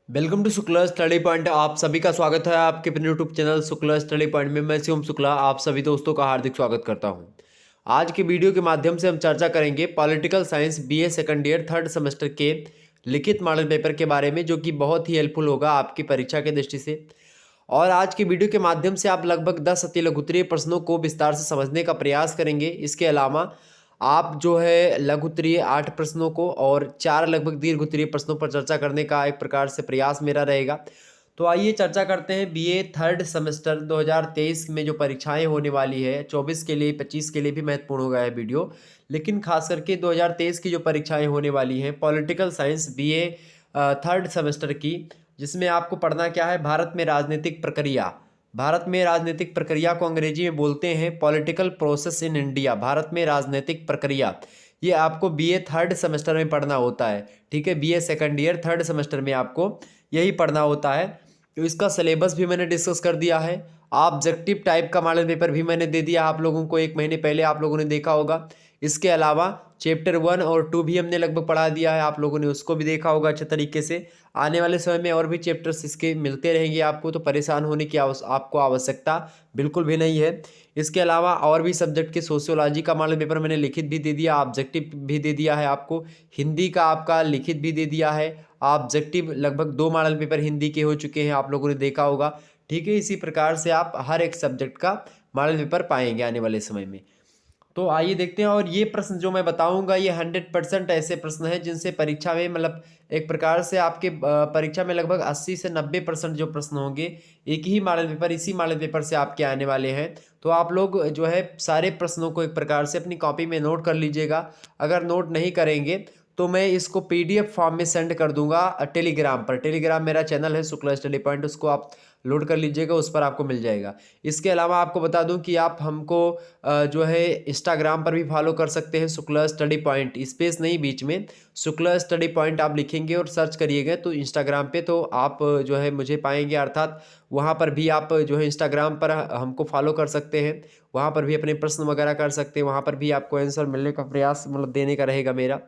Welcome to Shukla study point. आप सभी का स्वागत है आपके अपने YouTube channel Shukla study point में। मैं शिवम शुक्ला आप सभी दोस्तों का हार्दिक स्वागत करता हूं। आज के वीडियो के माध्यम से हम चर्चा करेंगे political science BA second year third semester के लिखित मॉडल पेपर के बारे में, जो कि बहुत ही हेल्पफुल होगा आपकी परीक्षा के दृष्टि से। और आज की वीडियो के माध्यम से आप लगभग 10 अति लघु उत्तरीय प्रश्नों को विस्तार से समझने का प्रयास करेंगे। इसके अलावा आप जो है लघु उत्तरीय 8 प्रश्नों को और 4 लगभग दीर्घ उत्तरीय प्रश्नों पर चर्चा करने का एक प्रकार से प्रयास मेरा रहेगा। तो आइए चर्चा करते हैं बीए थर्ड सेमेस्टर 2023 में जो परीक्षाएं होने वाली है। 24 के लिए 25 के लिए भी महत्वपूर्ण होगा है वीडियो, लेकिन खास करके 2023 की जो परीक्षाएं होने वाली हैं political science BA third semester की, जिसमें आपको पढ़ना क्या है, भारत में राजनीतिक प्रक्रिया। भारत में राजनीतिक प्रक्रिया को अंग्रेजी में बोलते हैं political process in India. Bharat में राजनीतिक प्रक्रिया, ये आपको बीए थर्ड सेमेस्टर में पढ़ना होता है। ठीक है, BA second year third semester में आपको यही पढ़ना होता है। तो इसका सिलेबस भी मैंने डिस्कस कर दिया है। ऑब्जेक्टिव टाइप का मॉडल पेपर भी मैंने दे दिया आप लोगों को, 1 महीने पहले आप लोगों ने देखा होगा। इसके अलावा चैप्टर 1 और 2 भी हमने लगभग पढ़ा दिया है, आप लोगों ने उसको भी देखा होगा अच्छे तरीके से। आने वाले समय में और भी चैप्टर्स इसके मिलते रहेंगे आपको, तो परेशान होने की आपको आवश्यकता बिल्कुल भी नहीं है। इसके अलावा और भी सब्जेक्ट के सोशियोलॉजी का मॉडल पेपर मैंने लिखित भी दे दिया, ऑब्जेक्टिव भी दे दिया है आपको। हिंदी का आपका लिखित भी दे दिया है, ऑब्जेक्टिव लगभग 2 मॉडल पेपर हिंदी के हो चुके हैं, आप लोगों ने देखा होगा। ठीक है, इसी प्रकार से आप हर एक सब्जेक्ट का मॉडल पेपर पाएंगे आने वाले समय में। तो आइए देखते हैं। और ये प्रश्न जो मैं बताऊंगा ये 100% ऐसे प्रश्न हैं जिनसे परीक्षा में मतलब एक प्रकार से आपके परीक्षा में लगभग 80 से 90% जो प्रश्न होंगे एक ही मॉडल पेपर, इसी मॉडल पेपर से आपके आने वाले हैं। तो आप लोग जो है सारे प्रश्नों को एक प्रकार से अपनी कॉपी में नोट कर लीजिएगा। अगर नोट नहीं करेंगे तो मैं इसको पीडीएफ फॉर्म में सेंड कर दूंगा टेलीग्राम पर। टेलीग्राम मेरा चैनल है शुक्ला स्टडी पॉइंट, उसको आप लोड कर लीजिएगा, उस पर आपको मिल जाएगा। इसके अलावा आपको बता दूं कि आप हमको जो है इंस्टाग्राम पर भी फॉलो कर सकते हैं, शुक्ला स्टडी पॉइंट, स्पेस नहीं बीच में, शुक्ला स्टडी पॉइंट आप लिखेंगे और सर्च करिएगा तो इंस्टाग्राम पे तो आप जो है मुझे पाएंगे। अर्थात वहाँ पर भी आप जो है इंस्टाग्राम पर हमको फॉलो कर सकते हैं, वहाँ पर भी अपने प्रश्न वगैरह कर सकते हैं, वहाँ पर भी आपको आंसर मिलने का प्रयास मतलब देने का रहेगा मेरा।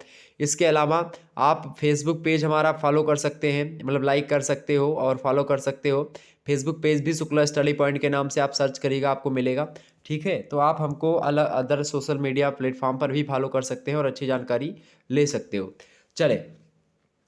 इसके अलावा आप फेसबुक पेज हमारा फॉलो कर सकते हैं, मतलब लाइक कर सकते हो और फॉलो कर सकते हो। फेसबुक पेज भी शुक्ला स्टडी पॉइंट के नाम से आप सर्च करिएगा, आपको मिलेगा। ठीक है, तो आप हमको अलग अदर सोशल मीडिया प्लेटफॉर्म पर भी फॉलो कर सकते हैं और अच्छी जानकारी ले सकते हो। चले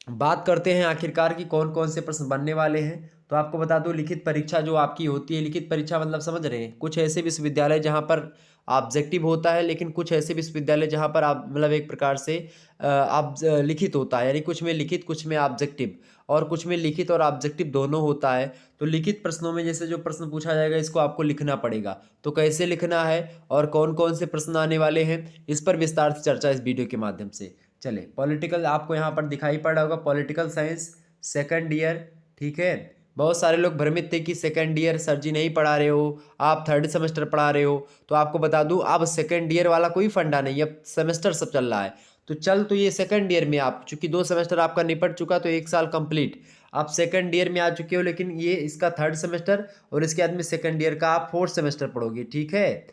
बात करते हैं आखिरकार कि कौन कौन से प्रश्न बनने वाले हैं। तो आपको बता दूं लिखित परीक्षा जो आपकी होती है, लिखित परीक्षा मतलब समझ रहे हैं, कुछ ऐसे विश्वविद्यालय जहां पर ऑब्जेक्टिव होता है, लेकिन कुछ ऐसे विश्वविद्यालय जहां पर आप मतलब एक प्रकार से आप लिखित होता है, यानी कुछ में लिखित कुछ में ऑब्जेक्टिव, और कुछ में लिखित और ऑब्जेक्टिव दोनों होता है। तो लिखित प्रश्नों में जैसे जो प्रश्न पूछा जाएगा इसको आपको लिखना पड़ेगा। तो कैसे लिखना है और कौन कौन से प्रश्न आने वाले हैं, इस पर विस्तार से चर्चा इस वीडियो के माध्यम से। चले पॉलिटिकल आपको यहाँ पर दिखाई पड़ रहा होगा, पॉलिटिकल साइंस सेकंड ईयर। ठीक है, बहुत सारे लोग भ्रमित थे कि सेकंड ईयर सर जी नहीं पढ़ा रहे हो, आप थर्ड सेमेस्टर पढ़ा रहे हो। तो आपको बता दूं अब सेकंड ईयर वाला कोई फंडा नहीं, अब सेमेस्टर सब चल रहा है। तो चल तो ये सेकंड ईयर में आप चूंकि 2 सेमेस्टर आपका निपट चुका, तो 1 साल कंप्लीट, आप सेकंड ईयर में आ चुके हो। लेकिन ये इसका थर्ड सेमेस्टर और इसके बाद में सेकंड ईयर का आप फोर्थ सेमेस्टर पढ़ोगे। ठीक है,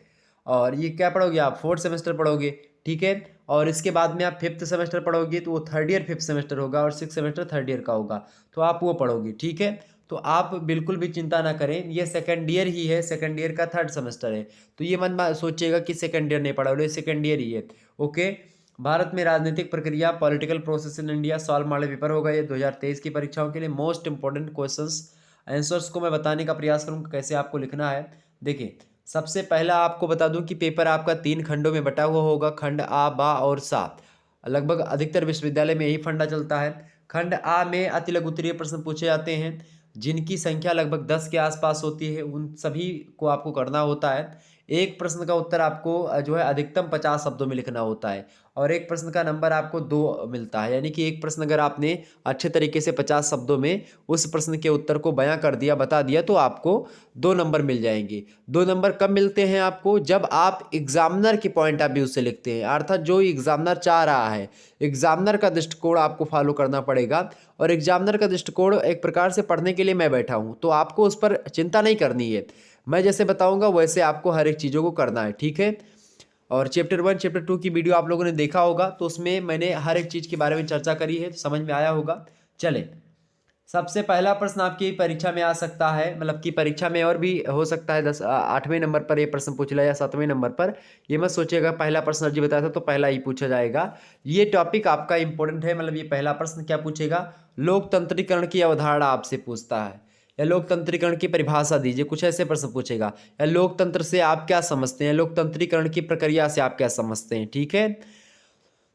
और ये क्या पढ़ोगे आप, फोर्थ सेमेस्टर पढ़ोगे। ठीक है, और इसके बाद में आप फिफ्थ सेमेस्टर पढ़ोगे, तो वो थर्ड ईयर फिफ्थ सेमेस्टर होगा और सिक्स सेमेस्टर थर्ड ईयर का होगा, तो आप वो पढ़ोगे। ठीक है, तो आप बिल्कुल भी चिंता ना करें, ये सेकंड ईयर ही है, सेकंड ईयर का थर्ड सेमेस्टर है। तो ये मन सोचिएगा कि सेकंड ईयर नहीं पढ़ा, बोले सेकंड ईयर ही है। ओके, भारत में राजनीतिक प्रक्रिया political process in India solve model paper होगा ये 2023 की परीक्षाओं के लिए। मोस्ट इंपॉर्टेंट क्वेश्चंस आंसर्स को मैं बताने का प्रयास करूँगा कैसे आपको लिखना है। देखिए सबसे पहला आपको बता दूं कि पेपर आपका 3 खंडों में बटा हुआ होगा, खंड आ, बा और सा। लगभग अधिकतर विश्वविद्यालय में यही फंडा चलता है। खंड आ में अति लघु उत्तरीय प्रश्न पूछे जाते हैं जिनकी संख्या लगभग 10 के आसपास होती है, उन सभी को आपको करना होता है। एक प्रश्न का उत्तर आपको जो है अधिकतम 50 शब्दों में लिखना होता है, और एक प्रश्न का नंबर आपको 2 मिलता है। यानी कि एक प्रश्न अगर आपने अच्छे तरीके से 50 शब्दों में उस प्रश्न के उत्तर को बयां कर दिया, बता दिया, तो आपको 2 नंबर मिल जाएंगे। 2 नंबर कब मिलते हैं आपको, जब आप एग्जामिनर के पॉइंट ऑफ व्यू से लिखते हैं, अर्थात जो एग्जामिनर चाह रहा है, एग्जामिनर का दृष्टिकोण आपको फॉलो करना पड़ेगा। और एग्जामिनर का दृष्टिकोण एक प्रकार से पढ़ने के लिए मैं बैठा हूँ, तो आपको उस पर चिंता नहीं करनी है, मैं जैसे बताऊंगा वैसे आपको हर एक चीज़ों को करना है। ठीक है, और चैप्टर 1 चैप्टर 2 की वीडियो आप लोगों ने देखा होगा, तो उसमें मैंने हर एक चीज़ के बारे में चर्चा करी है, समझ में आया होगा। चले सबसे पहला प्रश्न आपकी परीक्षा में आ सकता है, मतलब कि परीक्षा में और भी हो सकता है 8वें नंबर पर ये प्रश्न पूछ लिया या 7वें नंबर पर। ये मत सोचिएगा पहला प्रश्न जी बताया था तो पहला ही पूछा जाएगा। ये टॉपिक आपका इंपॉर्टेंट है, मतलब ये पहला प्रश्न क्या पूछेगा, लोकतंत्रीकरण की अवधारणा आपसे पूछता है, या लोकतंत्रीकरण की परिभाषा दीजिए, कुछ ऐसे प्रश्न पूछेगा, या लोकतंत्र से आप क्या समझते हैं, लोकतंत्रीकरण की प्रक्रिया से आप क्या समझते हैं। ठीक है,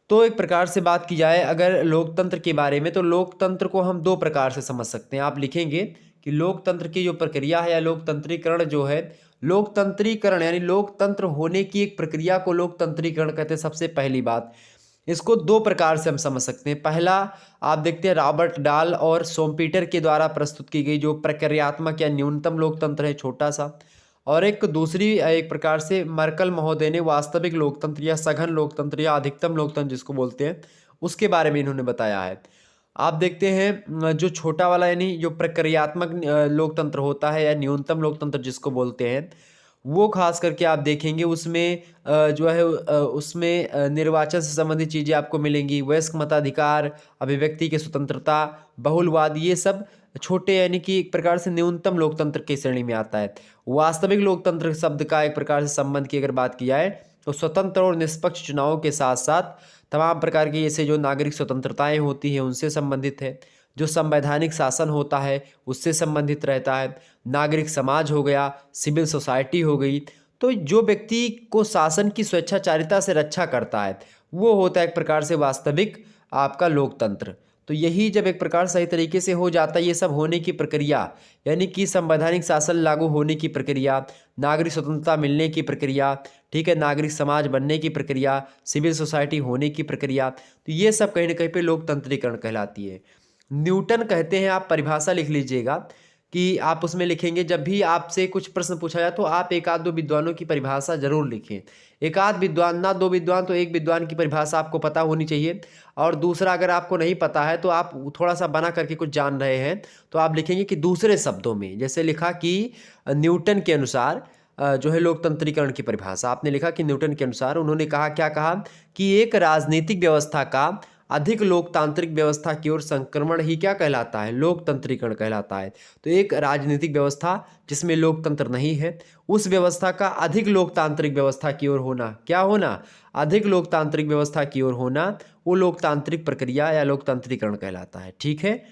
तो एक प्रकार से बात की जाए अगर लोकतंत्र के बारे में, तो लोकतंत्र को हम दो प्रकार से समझ सकते हैं। आप लिखेंगे कि लोकतंत्र की जो प्रक्रिया है या लोकतंत्रीकरण जो है, लोकतंत्रीकरण यानी लोकतंत्र होने की एक प्रक्रिया को लोकतंत्रीकरण कहते हैं। सबसे पहली बात, इसको दो प्रकार से हम समझ सकते हैं। पहला आप देखते हैं रॉबर्ट डाल और सोमपीटर के द्वारा प्रस्तुत की गई जो प्रक्रियात्मक या न्यूनतम लोकतंत्र है, छोटा सा, और एक दूसरी एक प्रकार से मर्कल महोदय ने वास्तविक लोकतंत्र या सघन लोकतंत्र या अधिकतम लोकतंत्र जिसको बोलते हैं, उसके बारे में इन्होंने बताया है। आप देखते हैं जो छोटा वाला यानी जो प्रक्रियात्मक लोकतंत्र होता है या न्यूनतम लोकतंत्र जिसको बोलते हैं, वो खास करके आप देखेंगे उसमें जो है उसमें निर्वाचन से संबंधित चीज़ें आपको मिलेंगी, वयस्क मताधिकार, अभिव्यक्ति की स्वतंत्रता, बहुलवाद, ये सब छोटे यानी कि एक प्रकार से न्यूनतम लोकतंत्र की श्रेणी में आता है। वास्तविक लोकतंत्र शब्द का एक प्रकार से संबंध की अगर बात की जाए तो स्वतंत्र और निष्पक्ष चुनावों के साथ साथ तमाम प्रकार की जैसे जो नागरिक स्वतंत्रताएं होती हैं उनसे संबंधित है, जो संवैधानिक शासन होता है उससे संबंधित रहता है, नागरिक समाज हो गया, सिविल सोसाइटी हो गई। तो जो व्यक्ति को शासन की स्वेच्छाचारिता से रक्षा करता है वो होता है एक प्रकार से वास्तविक आपका लोकतंत्र। तो यही जब एक प्रकार सही तरीके से हो जाता है, ये सब होने की प्रक्रिया यानी कि संवैधानिक शासन लागू होने की प्रक्रिया, नागरिक स्वतंत्रता मिलने की प्रक्रिया, ठीक है, नागरिक समाज बनने की प्रक्रिया, सिविल सोसाइटी होने की प्रक्रिया, तो ये सब कहीं ना कहीं पे लोकतंत्रीकरण कहलाती है। न्यूटन कहते हैं, आप परिभाषा लिख लीजिएगा कि आप उसमें लिखेंगे जब भी आपसे कुछ प्रश्न पूछा जाए तो आप एक आध दो विद्वानों की परिभाषा जरूर लिखें। एक आध विद्वान ना दो विद्वान तो एक विद्वान की परिभाषा आपको पता होनी चाहिए। और दूसरा अगर आपको नहीं पता है तो आप थोड़ा सा बना करके कुछ जान रहे हैं तो आप लिखेंगे कि दूसरे शब्दों में, जैसे लिखा कि न्यूटन के अनुसार जो है लोकतंत्रीकरण की परिभाषा, आपने लिखा कि न्यूटन के अनुसार उन्होंने कहा, क्या कहा कि एक राजनीतिक व्यवस्था का अधिक लोकतांत्रिक व्यवस्था की ओर संक्रमण ही क्या कहलाता है, लोकतंत्रीकरण कहलाता है। तो एक राजनीतिक व्यवस्था जिसमें लोकतंत्र नहीं है उस व्यवस्था का अधिक लोकतांत्रिक व्यवस्था की ओर होना, क्या होना, अधिक लोकतांत्रिक व्यवस्था की ओर होना, वो लोकतांत्रिक प्रक्रिया या लोकतंत्रीकरण कहलाता है। ठीक है,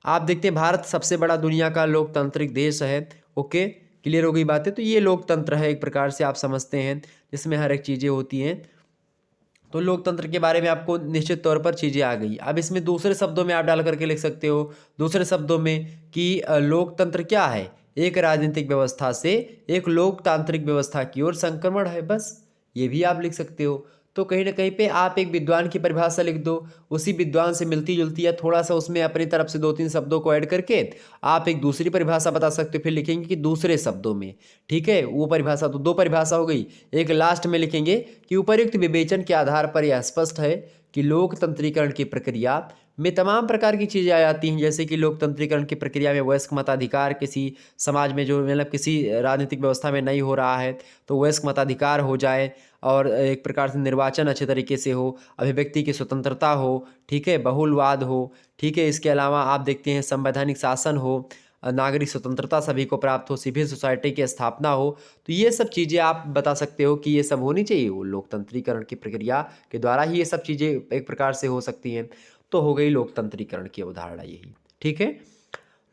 आप देखते हैं भारत सबसे बड़ा दुनिया का लोकतांत्रिक देश है। ओके, क्लियर हो गई बातें। तो ये लोकतंत्र है एक प्रकार से आप समझते हैं जिसमें हर एक चीज़ें होती हैं। तो लोकतंत्र के बारे में आपको निश्चित तौर पर चीज़ें आ गई। अब इसमें दूसरे शब्दों में आप डाल करके लिख सकते हो, दूसरे शब्दों में कि लोकतंत्र क्या है, एक राजनीतिक व्यवस्था से एक लोकतांत्रिक व्यवस्था की ओर संक्रमण है, बस ये भी आप लिख सकते हो। तो कहीं ना कहीं पे आप एक विद्वान की परिभाषा लिख दो, उसी विद्वान से मिलती जुलती या थोड़ा सा उसमें अपनी तरफ से दो तीन शब्दों को ऐड करके आप एक दूसरी परिभाषा बता सकते हो, फिर लिखेंगे कि दूसरे शब्दों में। ठीक है, वो परिभाषा तो दो परिभाषा हो गई। एक लास्ट में लिखेंगे कि उपर्युक्त विवेचन के आधार पर यह स्पष्ट है कि लोकतंत्रीकरण की प्रक्रिया में तमाम प्रकार की चीज़ें आ जाती हैं, जैसे कि लोकतंत्रीकरण की प्रक्रिया में वयस्क मताधिकार, किसी समाज में जो मतलब किसी राजनीतिक व्यवस्था में नहीं हो रहा है तो वयस्क मताधिकार हो जाए, और एक प्रकार से निर्वाचन अच्छे तरीके से हो, अभिव्यक्ति की स्वतंत्रता हो, ठीक है, बहुलवाद हो, ठीक है, इसके अलावा आप देखते हैं संवैधानिक शासन हो, नागरिक स्वतंत्रता सभी को प्राप्त हो, सिविल सोसाइटी की स्थापना हो। तो ये सब चीज़ें आप बता सकते हो कि ये सब होनी चाहिए, वो लोकतंत्रीकरण की प्रक्रिया के द्वारा ही ये सब चीज़ें एक प्रकार से हो सकती हैं। तो हो गई लोकतंत्रीकरण की अवधारणा यही। ठीक है,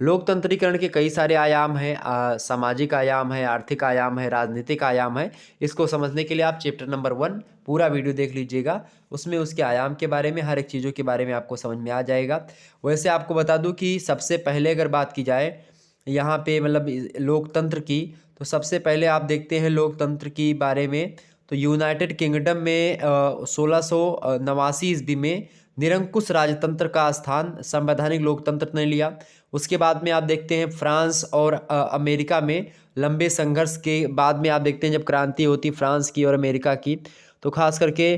लोकतंत्रीकरण के कई सारे आयाम हैं, सामाजिक आयाम है, आर्थिक आयाम है, राजनीतिक आयाम है। इसको समझने के लिए आप चैप्टर नंबर 1 पूरा वीडियो देख लीजिएगा, उसमें उसके आयाम के बारे में हर एक चीज़ों के बारे में आपको समझ में आ जाएगा। वैसे आपको बता दूं कि सबसे पहले अगर बात की जाए यहाँ पे मतलब लोकतंत्र की, तो सबसे पहले आप देखते हैं लोकतंत्र की बारे में, तो यूनाइटेड किंगडम में 1689 ईस्वी में निरंकुश राजतंत्र का स्थान संवैधानिक लोकतंत्र ने लिया। उसके बाद में आप देखते हैं फ्रांस और अमेरिका में लंबे संघर्ष के बाद में आप देखते हैं जब क्रांति होती फ्रांस की और अमेरिका की, तो खास करके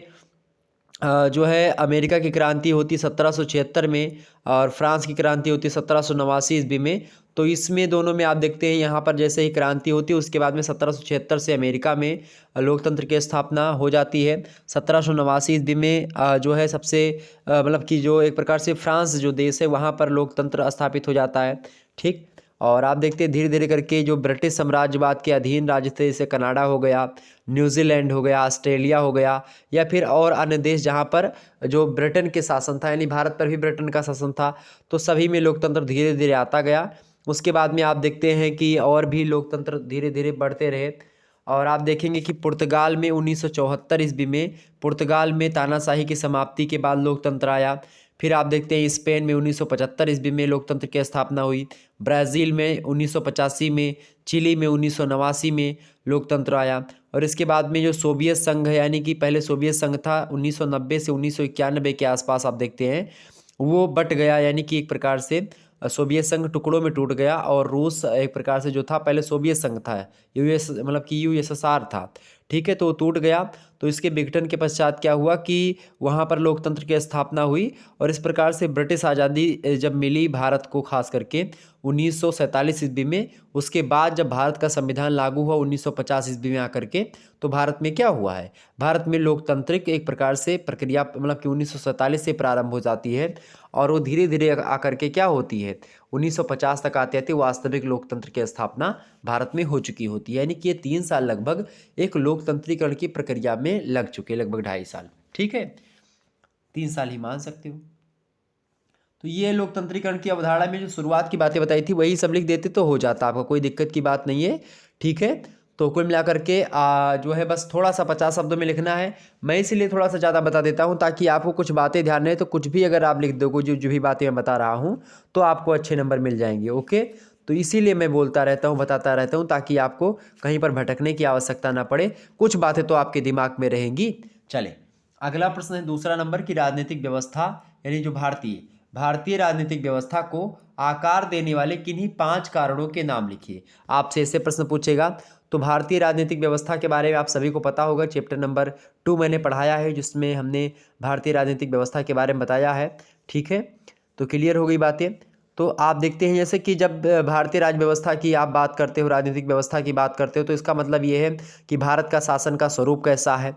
जो है अमेरिका की क्रांति होती 1776 में और फ्रांस की क्रांति होती 1789 ईस्वी में। तो इसमें दोनों में आप देखते हैं यहाँ पर जैसे ही क्रांति होती है उसके बाद में 1776 से अमेरिका में लोकतंत्र की स्थापना हो जाती है। 1789 ईस्वी में जो है सबसे मतलब कि जो एक प्रकार से फ्रांस जो देश है वहाँ पर लोकतंत्र स्थापित हो जाता है। ठीक। और आप देखते हैं धीरे धीरे करके जो ब्रिटिश साम्राज्यवाद के अधीन राज्य थे जैसे कनाडा हो गया, न्यूजीलैंड हो गया, ऑस्ट्रेलिया हो गया, या फिर और अन्य देश जहाँ पर जो ब्रिटेन के शासन था, यानी भारत पर भी ब्रिटेन का शासन था, तो सभी में लोकतंत्र धीरे धीरे आता गया। उसके बाद में आप देखते हैं कि और भी लोकतंत्र धीरे धीरे बढ़ते रहे। और आप देखेंगे कि पुर्तगाल में 1974 ईस्वी में पुर्तगाल में तानाशाही की समाप्ति के बाद लोकतंत्र आया। फिर आप देखते हैं स्पेन में 1975 ईस्वी में लोकतंत्र की स्थापना हुई। ब्राज़ील में 1985 में, चिली में 1989 में लोकतंत्र आया। और इसके बाद में जो सोवियत संघ है, यानी कि पहले सोवियत संघ था 1990 से 1991 के आसपास आप देखते हैं वो बट गया, यानी कि एक प्रकार से सोवियत संघ टुकड़ों में टूट गया। और रूस एक प्रकार से जो था पहले सोवियत संघ था, यूएस मतलब कि यूएसएसआर था। ठीक है, तो वो टूट गया। तो इसके विघटन के पश्चात क्या हुआ कि वहाँ पर लोकतंत्र की स्थापना हुई। और इस प्रकार से ब्रिटिश आज़ादी जब मिली भारत को खास करके 1947 ईस्वी में, उसके बाद जब भारत का संविधान लागू हुआ 1950 ईस्वी में आकर के, तो भारत में क्या हुआ है, भारत में लोकतांत्रिक एक प्रकार से प्रक्रिया मतलब कि 1947 से प्रारंभ हो जाती है और वो धीरे धीरे आकर के क्या होती है 1950 तक आते आते वास्तविक लोकतंत्र की स्थापना भारत में हो चुकी होती है। यानी कि ये 3 साल लगभग एक लोकतंत्रीकरण की प्रक्रिया में लग चुके, लगभग 2.5 साल। ठीक है, 3 साल ही मान सकते हो। तो ये लोकतंत्रीकरण की अवधारणा में जो शुरुआत की बातें बताई थी वही सब लिख देते तो हो जाता, आपका कोई दिक्कत की बात नहीं है। ठीक है, तो कुल मिलाकर के जो है बस थोड़ा सा 50 शब्दों में लिखना है। मैं इसीलिए थोड़ा सा ज़्यादा बता देता हूँ ताकि आपको कुछ बातें ध्यान रहे, तो कुछ भी अगर आप लिख दोगे जो जो भी बातें मैं बता रहा हूँ तो आपको अच्छे नंबर मिल जाएंगे। ओके, तो इसीलिए मैं बोलता रहता हूँ, बताता रहता हूँ, ताकि आपको कहीं पर भटकने की आवश्यकता ना पड़े, कुछ बातें तो आपके दिमाग में रहेंगी। चले, अगला प्रश्न है दूसरा नंबर की राजनीतिक व्यवस्था, यानी जो भारतीय राजनीतिक व्यवस्था को आकार देने वाले किन्हीं 5 कारणों के नाम लिखिए। आपसे ऐसे प्रश्न पूछेगा। तो भारतीय राजनीतिक व्यवस्था के बारे में आप सभी को पता होगा, चैप्टर नंबर 2 मैंने पढ़ाया है जिसमें हमने भारतीय राजनीतिक व्यवस्था के बारे में बताया है। ठीक है, तो क्लियर हो गई बातें। तो आप देखते हैं जैसे कि जब भारतीय राज्य व्यवस्था की आप बात करते हो, राजनीतिक व्यवस्था की बात करते हो, तो इसका मतलब ये है कि भारत का शासन का स्वरूप कैसा है,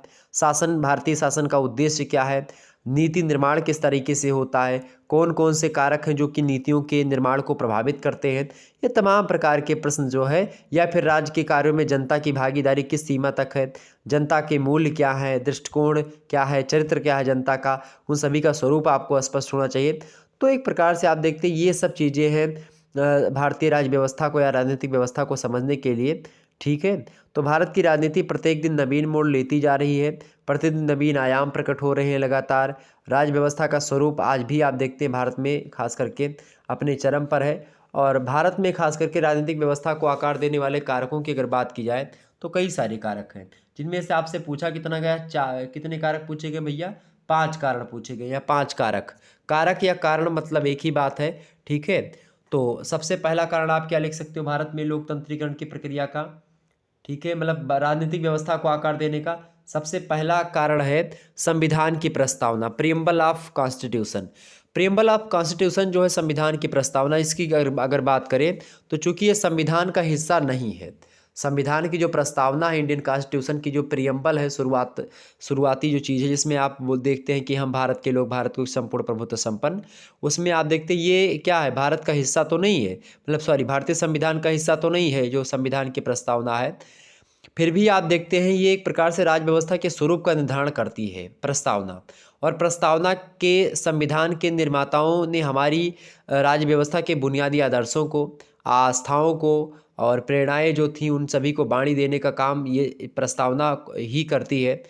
भारतीय शासन का उद्देश्य क्या है, नीति निर्माण किस तरीके से होता है, कौन कौन से कारक हैं जो कि नीतियों के निर्माण को प्रभावित करते हैं, ये तमाम प्रकार के प्रश्न जो है, या फिर राज्य के कार्यों में जनता की भागीदारी किस सीमा तक है, जनता के मूल्य क्या है, दृष्टिकोण क्या है, चरित्र क्या है जनता का, उन सभी का स्वरूप आपको स्पष्ट होना चाहिए। तो एक प्रकार से आप देखते हैं ये सब चीज़ें हैं भारतीय राज्य व्यवस्था को या राजनीतिक व्यवस्था को समझने के लिए। ठीक है, तो भारत की राजनीति प्रत्येक दिन नवीन मोड़ लेती जा रही है, प्रतिदिन नवीन आयाम प्रकट हो रहे हैं लगातार। राज्य व्यवस्था का स्वरूप आज भी आप देखते हैं भारत में खास करके अपने चरम पर है। और भारत में खास करके राजनीतिक व्यवस्था को आकार देने वाले कारकों की अगर बात की जाए तो कई सारे कारक हैं, जिनमें से आपसे पूछा कितना गया, कितने कारक पूछे गए भैया, 5 कारण पूछे गए या 5 कारक। कारक या कारण मतलब एक ही बात है। ठीक है, तो सबसे पहला कारण आप क्या लिख सकते हो भारत में लोकतंत्रीकरण की प्रक्रिया का, ठीक है, मतलब राजनीतिक व्यवस्था को आकार देने का सबसे पहला कारण है संविधान की प्रस्तावना, preamble of constitution. Preamble of constitution जो है संविधान की प्रस्तावना, इसकी अगर बात करें तो चूंकि ये संविधान का हिस्सा नहीं है, संविधान की जो प्रस्तावना है इंडियन कॉन्स्टिट्यूशन की, जो प्रीएम्बल है शुरुआती जो चीज़ है जिसमें आप वो देखते हैं कि हम भारत के लोग, भारत को संपूर्ण प्रभुत्व संपन्न, उसमें आप देखते हैं ये क्या है, भारत का हिस्सा तो नहीं है, मतलब सॉरी भारतीय संविधान का हिस्सा तो नहीं है जो संविधान की प्रस्तावना है। फिर भी आप देखते हैं ये एक प्रकार से राज्य व्यवस्था के स्वरूप का निर्धारण करती है प्रस्तावना। और प्रस्तावना के संविधान के निर्माताओं ने हमारी राज्य व्यवस्था के बुनियादी आदर्शों को, आस्थाओं को और प्रेरणाएं जो थी उन सभी को बाणी देने का काम ये प्रस्तावना ही करती है।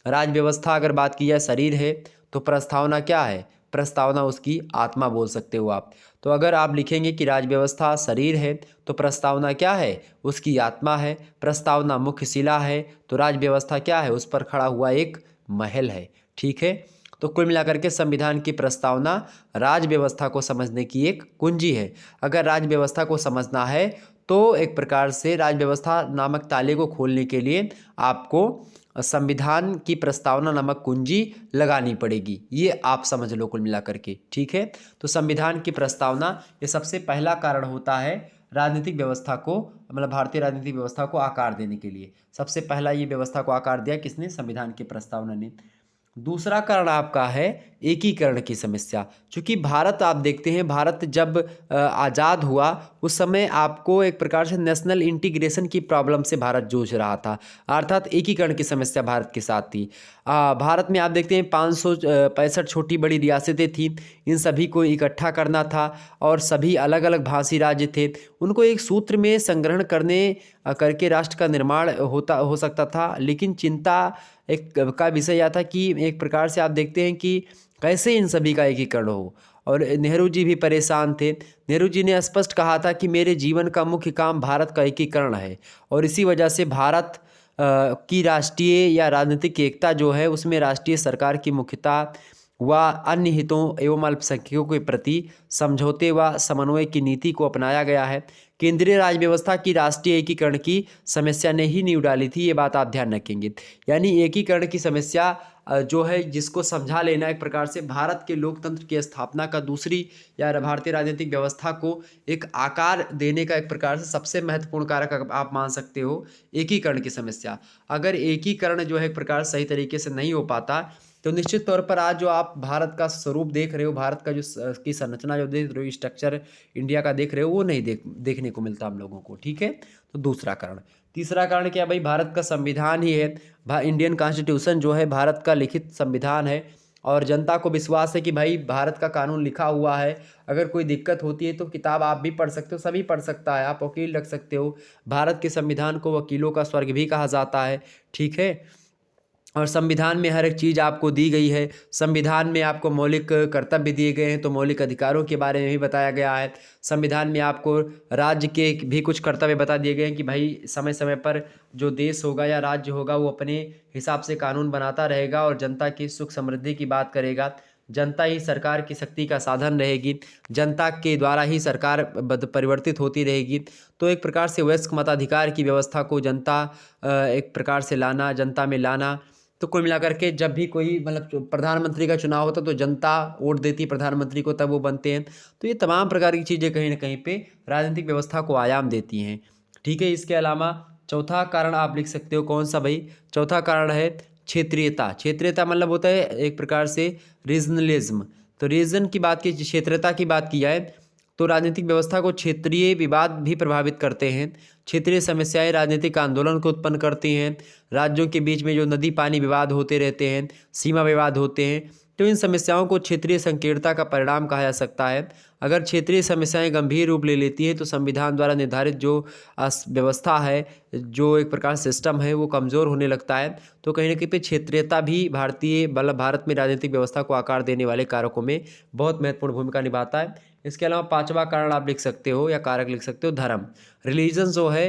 राज्य व्यवस्था अगर बात की जाए शरीर है तो प्रस्तावना क्या है, प्रस्तावना उसकी आत्मा बोल सकते हो आप। तो अगर आप लिखेंगे कि राज्य व्यवस्था शरीर है तो प्रस्तावना क्या है, उसकी आत्मा है। प्रस्तावना मुख्य शिला है तो राज्य व्यवस्था क्या है, उस पर खड़ा हुआ एक महल है। ठीक है, तो कुल मिलाकर के संविधान की प्रस्तावना राज्य व्यवस्था को समझने की एक कुंजी है। अगर राज्य व्यवस्था को समझना है तो एक प्रकार से राज्य व्यवस्था नामक ताले को खोलने के लिए आपको संविधान की प्रस्तावना नामक कुंजी लगानी पड़ेगी। ये आप समझ लो कुल मिला करके, ठीक है। तो संविधान की प्रस्तावना ये सबसे पहला कारण होता है राजनीतिक व्यवस्था को, मतलब भारतीय राजनीतिक व्यवस्था को आकार देने के लिए। सबसे पहला ये व्यवस्था को आकार दिया किसने? संविधान की प्रस्तावना ने। दूसरा कारण आपका है एकीकरण की समस्या। क्योंकि भारत, आप देखते हैं भारत जब आज़ाद हुआ उस समय आपको एक प्रकार से नेशनल इंटीग्रेशन की प्रॉब्लम से भारत जूझ रहा था, अर्थात एकीकरण की समस्या भारत के साथ थी। भारत में आप देखते हैं 565 छोटी बड़ी रियासतें थीं, इन सभी को इकट्ठा करना था और सभी अलग अलग भाषी राज्य थे, उनको एक सूत्र में संग्रहण करके राष्ट्र का निर्माण हो सकता था। लेकिन चिंता एक का विषय यह था कि एक प्रकार से आप देखते हैं कि कैसे इन सभी का एकीकरण हो, और नेहरू जी भी परेशान थे। नेहरू जी ने स्पष्ट कहा था कि मेरे जीवन का मुख्य काम भारत का एकीकरण है, और इसी वजह से भारत की राष्ट्रीय या राजनीतिक एकता जो है उसमें राष्ट्रीय सरकार की मुख्यता व अन्य हितों एवं अल्पसंख्यकों के प्रति समझौते व समन्वय की नीति को अपनाया गया है। केंद्रीय राज व्यवस्था की राष्ट्रीय एकीकरण की समस्या ने ही नींव डाली थी, ये बात आप ध्यान रखेंगे। यानी एकीकरण की समस्या जो है जिसको समझा लेना एक प्रकार से भारत के लोकतंत्र की स्थापना का, दूसरी या भारतीय राजनीतिक व्यवस्था को एक आकार देने का एक प्रकार से सबसे महत्वपूर्ण कारक आप मान सकते हो एकीकरण की समस्या। अगर एकीकरण जो है एक प्रकार सही तरीके से नहीं हो पाता तो निश्चित तौर पर आज जो आप भारत का स्वरूप देख रहे हो, भारत का जो की संरचना जो देख रहे हो, स्ट्रक्चर इंडिया का देख रहे हो, वो नहीं देखने को मिलता हम लोगों को, ठीक है। तो दूसरा कारण। तीसरा कारण क्या भाई? भारत का संविधान ही है। इंडियन कॉन्स्टिट्यूशन जो है भारत का लिखित संविधान है, और जनता को विश्वास है कि भाई भारत का कानून लिखा हुआ है, अगर कोई दिक्कत होती है तो किताब आप भी पढ़ सकते हो, सभी पढ़ सकता है, आप वकील रख सकते हो। भारत के संविधान को वकीलों का स्वर्ग भी कहा जाता है, ठीक है। और संविधान में हर एक चीज़ आपको दी गई है। संविधान में आपको मौलिक कर्तव्य दिए गए हैं, तो मौलिक अधिकारों के बारे में भी बताया गया है। संविधान में आपको राज्य के भी कुछ कर्तव्य बता दिए गए हैं कि भाई समय समय पर जो देश होगा या राज्य होगा वो अपने हिसाब से कानून बनाता रहेगा और जनता की सुख समृद्धि की बात करेगा। जनता ही सरकार की शक्ति का साधन रहेगी, जनता के द्वारा ही सरकार परिवर्तित होती रहेगी। तो एक प्रकार से वयस्क मताधिकार की व्यवस्था को जनता एक प्रकार से लाना, जनता में लाना। तो कुल मिलाकर के जब भी कोई मतलब प्रधानमंत्री का चुनाव होता तो जनता वोट देती प्रधानमंत्री को, तब वो बनते हैं। तो ये तमाम प्रकार की चीज़ें कहीं ना कहीं पे राजनीतिक व्यवस्था को आयाम देती हैं, ठीक है। इसके अलावा चौथा कारण आप लिख सकते हो, कौन सा भाई? चौथा कारण है क्षेत्रीयता। क्षेत्रीयता मतलब होता है एक प्रकार से रीजनलिज्म। तो रीजन की बात की, क्षेत्रीयता की बात की जाए तो राजनीतिक व्यवस्था को क्षेत्रीय विवाद भी प्रभावित करते हैं। क्षेत्रीय समस्याएं राजनीतिक आंदोलन को उत्पन्न करती हैं। राज्यों के बीच में जो नदी पानी विवाद होते रहते हैं, सीमा विवाद होते हैं, तो इन समस्याओं को क्षेत्रीय संकीर्णता का परिणाम कहा जा सकता है। अगर क्षेत्रीय समस्याएं गंभीर रूप ले लेती हैं तो संविधान द्वारा निर्धारित जो व्यवस्था है, जो एक प्रकार सिस्टम है, वो कमज़ोर होने लगता है। तो कहीं ना कहीं पे क्षेत्रीयता भी भारत में राजनीतिक व्यवस्था को आकार देने वाले कारकों में बहुत महत्वपूर्ण भूमिका निभाता है। इसके अलावा पांचवा कारण आप लिख सकते हो या कारक लिख सकते हो धर्म। रिलीजन जो है,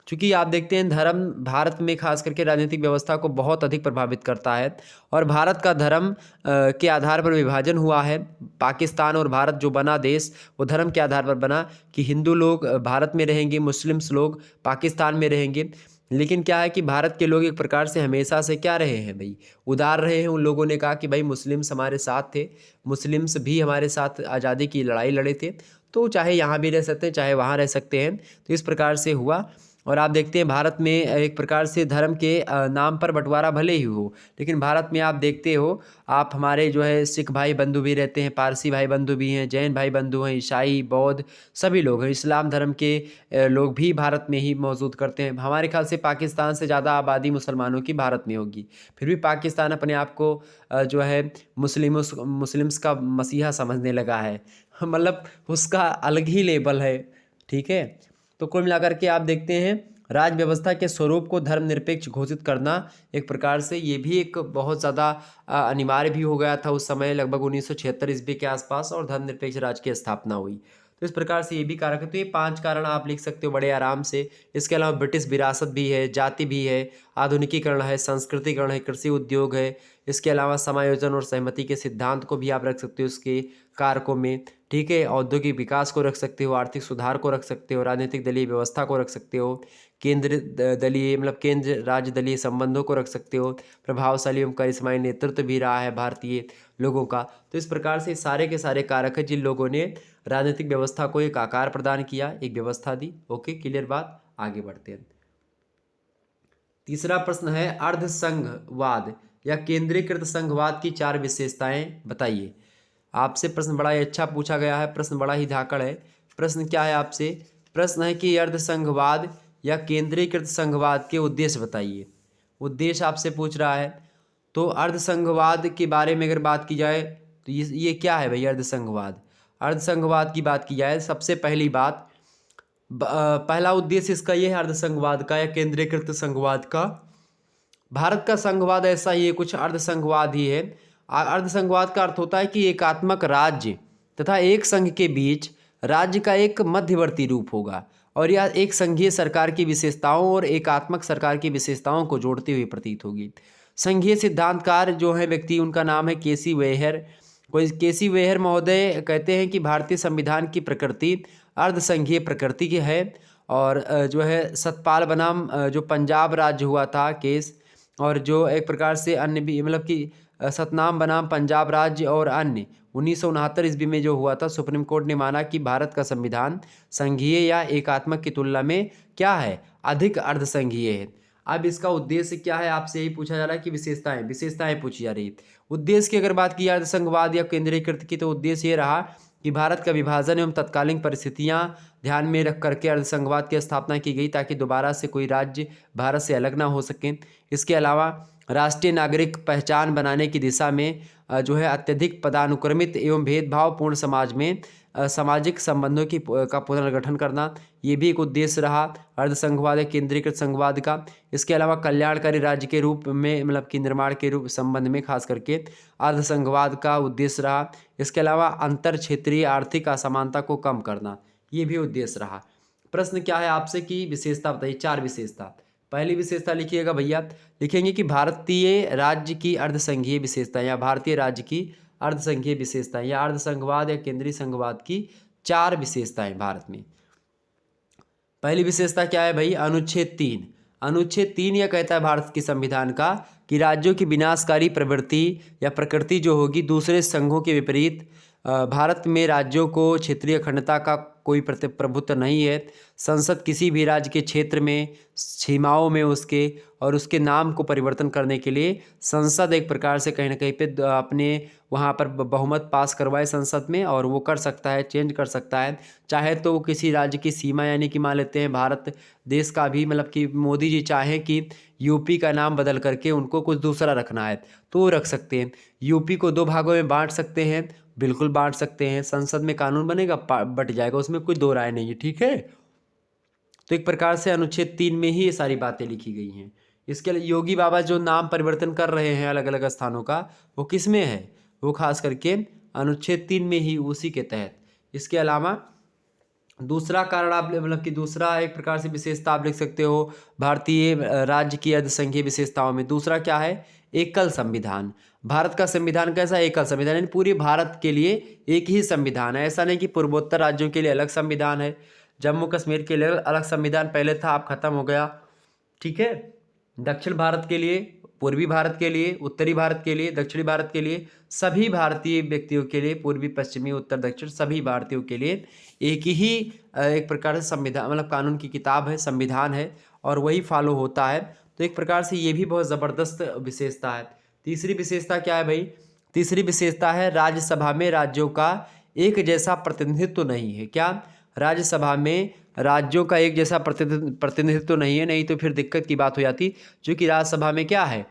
क्योंकि आप देखते हैं धर्म भारत में खास करके राजनीतिक व्यवस्था को बहुत अधिक प्रभावित करता है, और भारत का धर्म के आधार पर विभाजन हुआ है। पाकिस्तान और भारत जो बना देश, वो धर्म के आधार पर बना कि हिंदू लोग भारत में रहेंगे, मुस्लिम्स लोग पाकिस्तान में रहेंगे। लेकिन क्या है कि भारत के लोग एक प्रकार से हमेशा से क्या रहे हैं भाई, उदार रहे हैं। उन लोगों ने कहा कि भाई मुस्लिम्स हमारे साथ थे, मुस्लिम्स भी हमारे साथ आज़ादी की लड़ाई लड़े थे, तो चाहे यहाँ भी रह सकते हैं चाहे वहाँ रह सकते हैं। तो इस प्रकार से हुआ। और आप देखते हैं भारत में एक प्रकार से धर्म के नाम पर बंटवारा भले ही हो, लेकिन भारत में आप देखते हो, आप हमारे जो है सिख भाई बंधु भी रहते हैं, पारसी भाई बंधु भी हैं, जैन भाई बंधु हैं, ईसाई बौद्ध सभी लोग हैं, इस्लाम धर्म के लोग भी भारत में ही मौजूद करते हैं। हमारे ख्याल से पाकिस्तान से ज़्यादा आबादी मुसलमानों की भारत में होगी, फिर भी पाकिस्तान अपने आप को जो है मुस्लिम्स का मसीहा समझने लगा है मतलब उसका अलग ही लेबल है, ठीक है। तो कुल मिलाकर के आप देखते हैं राज व्यवस्था के स्वरूप को धर्मनिरपेक्ष घोषित करना एक प्रकार से ये भी एक बहुत ज़्यादा अनिवार्य भी हो गया था उस समय, लगभग 1976 ईस्वी के आसपास, और धर्मनिरपेक्ष राज्य की स्थापना हुई। तो इस प्रकार से ये भी कारक है। तो ये 5 कारण आप लिख सकते हो बड़े आराम से। इसके अलावा ब्रिटिश विरासत भी है, जाति भी है, आधुनिकीकरण है, संस्कृतिकरण है, कृषि उद्योग है। इसके अलावा समायोजन और सहमति के सिद्धांत को भी आप रख सकते हो उसके कारकों में, ठीक है। औद्योगिक विकास को रख सकते हो, आर्थिक सुधार को रख सकते हो, राजनीतिक दलीय व्यवस्था को रख सकते हो, केंद्र दलीय मतलब केंद्र राज्य दलीय संबंधों को रख सकते हो, प्रभावशाली एवं करिश्माई नेतृत्व भी रहा है भारतीय लोगों का। तो इस प्रकार से सारे के सारे कारक है जिन लोगों ने राजनीतिक व्यवस्था को एक आकार प्रदान किया, एक व्यवस्था दी। ओके, क्लियर बात, आगे बढ़ते हैं। तीसरा प्रश्न है अर्धसंघवाद या केंद्रीकृत संघवाद की 4 विशेषताएं बताइए। आपसे प्रश्न बड़ा ही अच्छा पूछा गया है, प्रश्न बड़ा ही धाकड़ है। प्रश्न क्या है आपसे? प्रश्न है कि अर्धसंघवाद या केंद्रीकृत संघवाद के उद्देश्य बताइए। उद्देश्य आपसे पूछ रहा है। तो अर्धसंघवाद के बारे में अगर बात की जाए तो ये क्या है भाई अर्धसंघवाद? अर्धसंघवाद की बात की जाए, सबसे पहली बात पहला उद्देश्य इसका ये है अर्धसंघवाद का या केंद्रीकृत संघवाद का। भारत का संघवाद ऐसा ही है, कुछ अर्धसंघवाद ही है। अर्धसंघवाद का अर्थ होता है कि एकात्मक राज्य तथा एक संघ के बीच राज्य का एक मध्यवर्ती रूप होगा और यह एक संघीय सरकार की विशेषताओं और एकात्मक सरकार की विशेषताओं को जोड़ती हुई प्रतीत होगी। संघीय सिद्धांतकार जो है व्यक्ति, उनका नाम है केसी वेयर। केसी वेयर महोदय कहते हैं कि भारतीय संविधान की प्रकृति अर्धसंघीय प्रकृति की है। और जो है सतपाल बनाम जो पंजाब राज्य हुआ था केस, और जो एक प्रकार से अन्य भी मतलब कि सतनाम बनाम पंजाब राज्य और अन्य 1969 ईस्वी में जो हुआ था, सुप्रीम कोर्ट ने माना कि भारत का संविधान संघीय या एकात्मक की तुलना में क्या है, अधिक अर्धसंघीय है। अब इसका उद्देश्य क्या है आपसे यही पूछा जा रहा है कि विशेषताएं पूछी जा रही है। उद्देश्य की अगर बात की अर्धसंघवाद या केंद्रीकृत की, तो उद्देश्य ये रहा कि भारत का विभाजन एवं तत्कालीन परिस्थितियां ध्यान में रख करके अर्धसंघवाद की स्थापना की गई ताकि दोबारा से कोई राज्य भारत से अलग ना हो सके। इसके अलावा राष्ट्रीय नागरिक पहचान बनाने की दिशा में जो है अत्यधिक पदानुक्रमित एवं भेदभावपूर्ण समाज में सामाजिक संबंधों का पुनर्गठन करना, ये भी एक उद्देश्य रहा अर्धसंघवाद या केंद्रीकृत संघवाद का। इसके अलावा कल्याणकारी राज्य के रूप में मतलब कि निर्माण के रूप संबंध में खास करके अर्धसंघवाद का उद्देश्य रहा। इसके अलावा अंतर क्षेत्रीय आर्थिक असमानता को कम करना, ये भी उद्देश्य रहा। प्रश्न क्या है आपसे कि विशेषता बताइए, 4 विशेषता। पहली विशेषता लिखिएगा भैया, लिखेंगे कि भारतीय राज्य की अर्धसंघीय विशेषता या भारतीय राज्य की अर्धसंघीय विशेषताएं या अर्धसंघवाद या केंद्रीय संघवाद की 4 विशेषताएं भारत में। पहली विशेषता क्या है भाई? अनुच्छेद 3। अनुच्छेद 3 यह कहता है भारत के संविधान का कि राज्यों की विनाशकारी प्रवृत्ति या प्रकृति जो होगी दूसरे संघों के विपरीत भारत में राज्यों को क्षेत्रीय अखंडता का कोई प्रभुत्व नहीं है। संसद किसी भी राज्य के क्षेत्र में सीमाओं में उसके और उसके नाम को परिवर्तन करने के लिए संसद एक प्रकार से कहीं ना कहीं पे अपने वहाँ पर बहुमत पास करवाए संसद में, और वो कर सकता है, चेंज कर सकता है। चाहे तो वो किसी राज्य की सीमा, यानी कि मान लेते हैं भारत देश का भी, मतलब कि मोदी जी चाहें कि यूपी का नाम बदल करके उनको कुछ दूसरा रखना है तो वो रख सकते हैं। यूपी को 2 भागों में बांट सकते हैं, बिल्कुल बांट सकते हैं। संसद में कानून बनेगा, बट जाएगा, उसमें कोई 2 राय नहीं है, ठीक है। तो एक प्रकार से अनुच्छेद 3 में ही ये सारी बातें लिखी गई हैं। इसके लिए योगी बाबा जो नाम परिवर्तन कर रहे हैं अलग अलग स्थानों का, वो किस में है? वो खास करके अनुच्छेद 3 में ही, उसी के तहत। इसके अलावा दूसरा कारण आप मतलब कि दूसरा एक प्रकार से विशेषता आप लिख सकते हो भारतीय राज्य की अर्धसंघीय विशेषताओं में। दूसरा क्या है? एकल संविधान। भारत का संविधान कैसा? एकल संविधान, यानी पूरे भारत के लिए एक ही संविधान है। ऐसा नहीं कि पूर्वोत्तर राज्यों के लिए अलग संविधान है, जम्मू कश्मीर के लिए अलग संविधान पहले था, अब खत्म हो गया, ठीक है। दक्षिण भारत के लिए, पूर्वी भारत के लिए, उत्तरी भारत के लिए, दक्षिणी भारत के लिए, सभी भारतीय व्यक्तियों के लिए, पूर्वी पश्चिमी उत्तर दक्षिण सभी भारतीयों के लिए एक ही एक प्रकार से संविधान मतलब कानून की किताब है, संविधान है, और वही फॉलो होता है। तो एक प्रकार से ये भी बहुत ज़बरदस्त विशेषता है। तीसरी विशेषता क्या है भाई? तीसरी विशेषता है राज्यसभा में राज्यों का एक जैसा प्रतिनिधित्व नहीं है। क्या? राज्यसभा में राज्यों का एक जैसा प्रतिनिधित्व नहीं है, नहीं तो फिर दिक्कत की बात हो जाती। क्योंकि राज्यसभा में क्या है,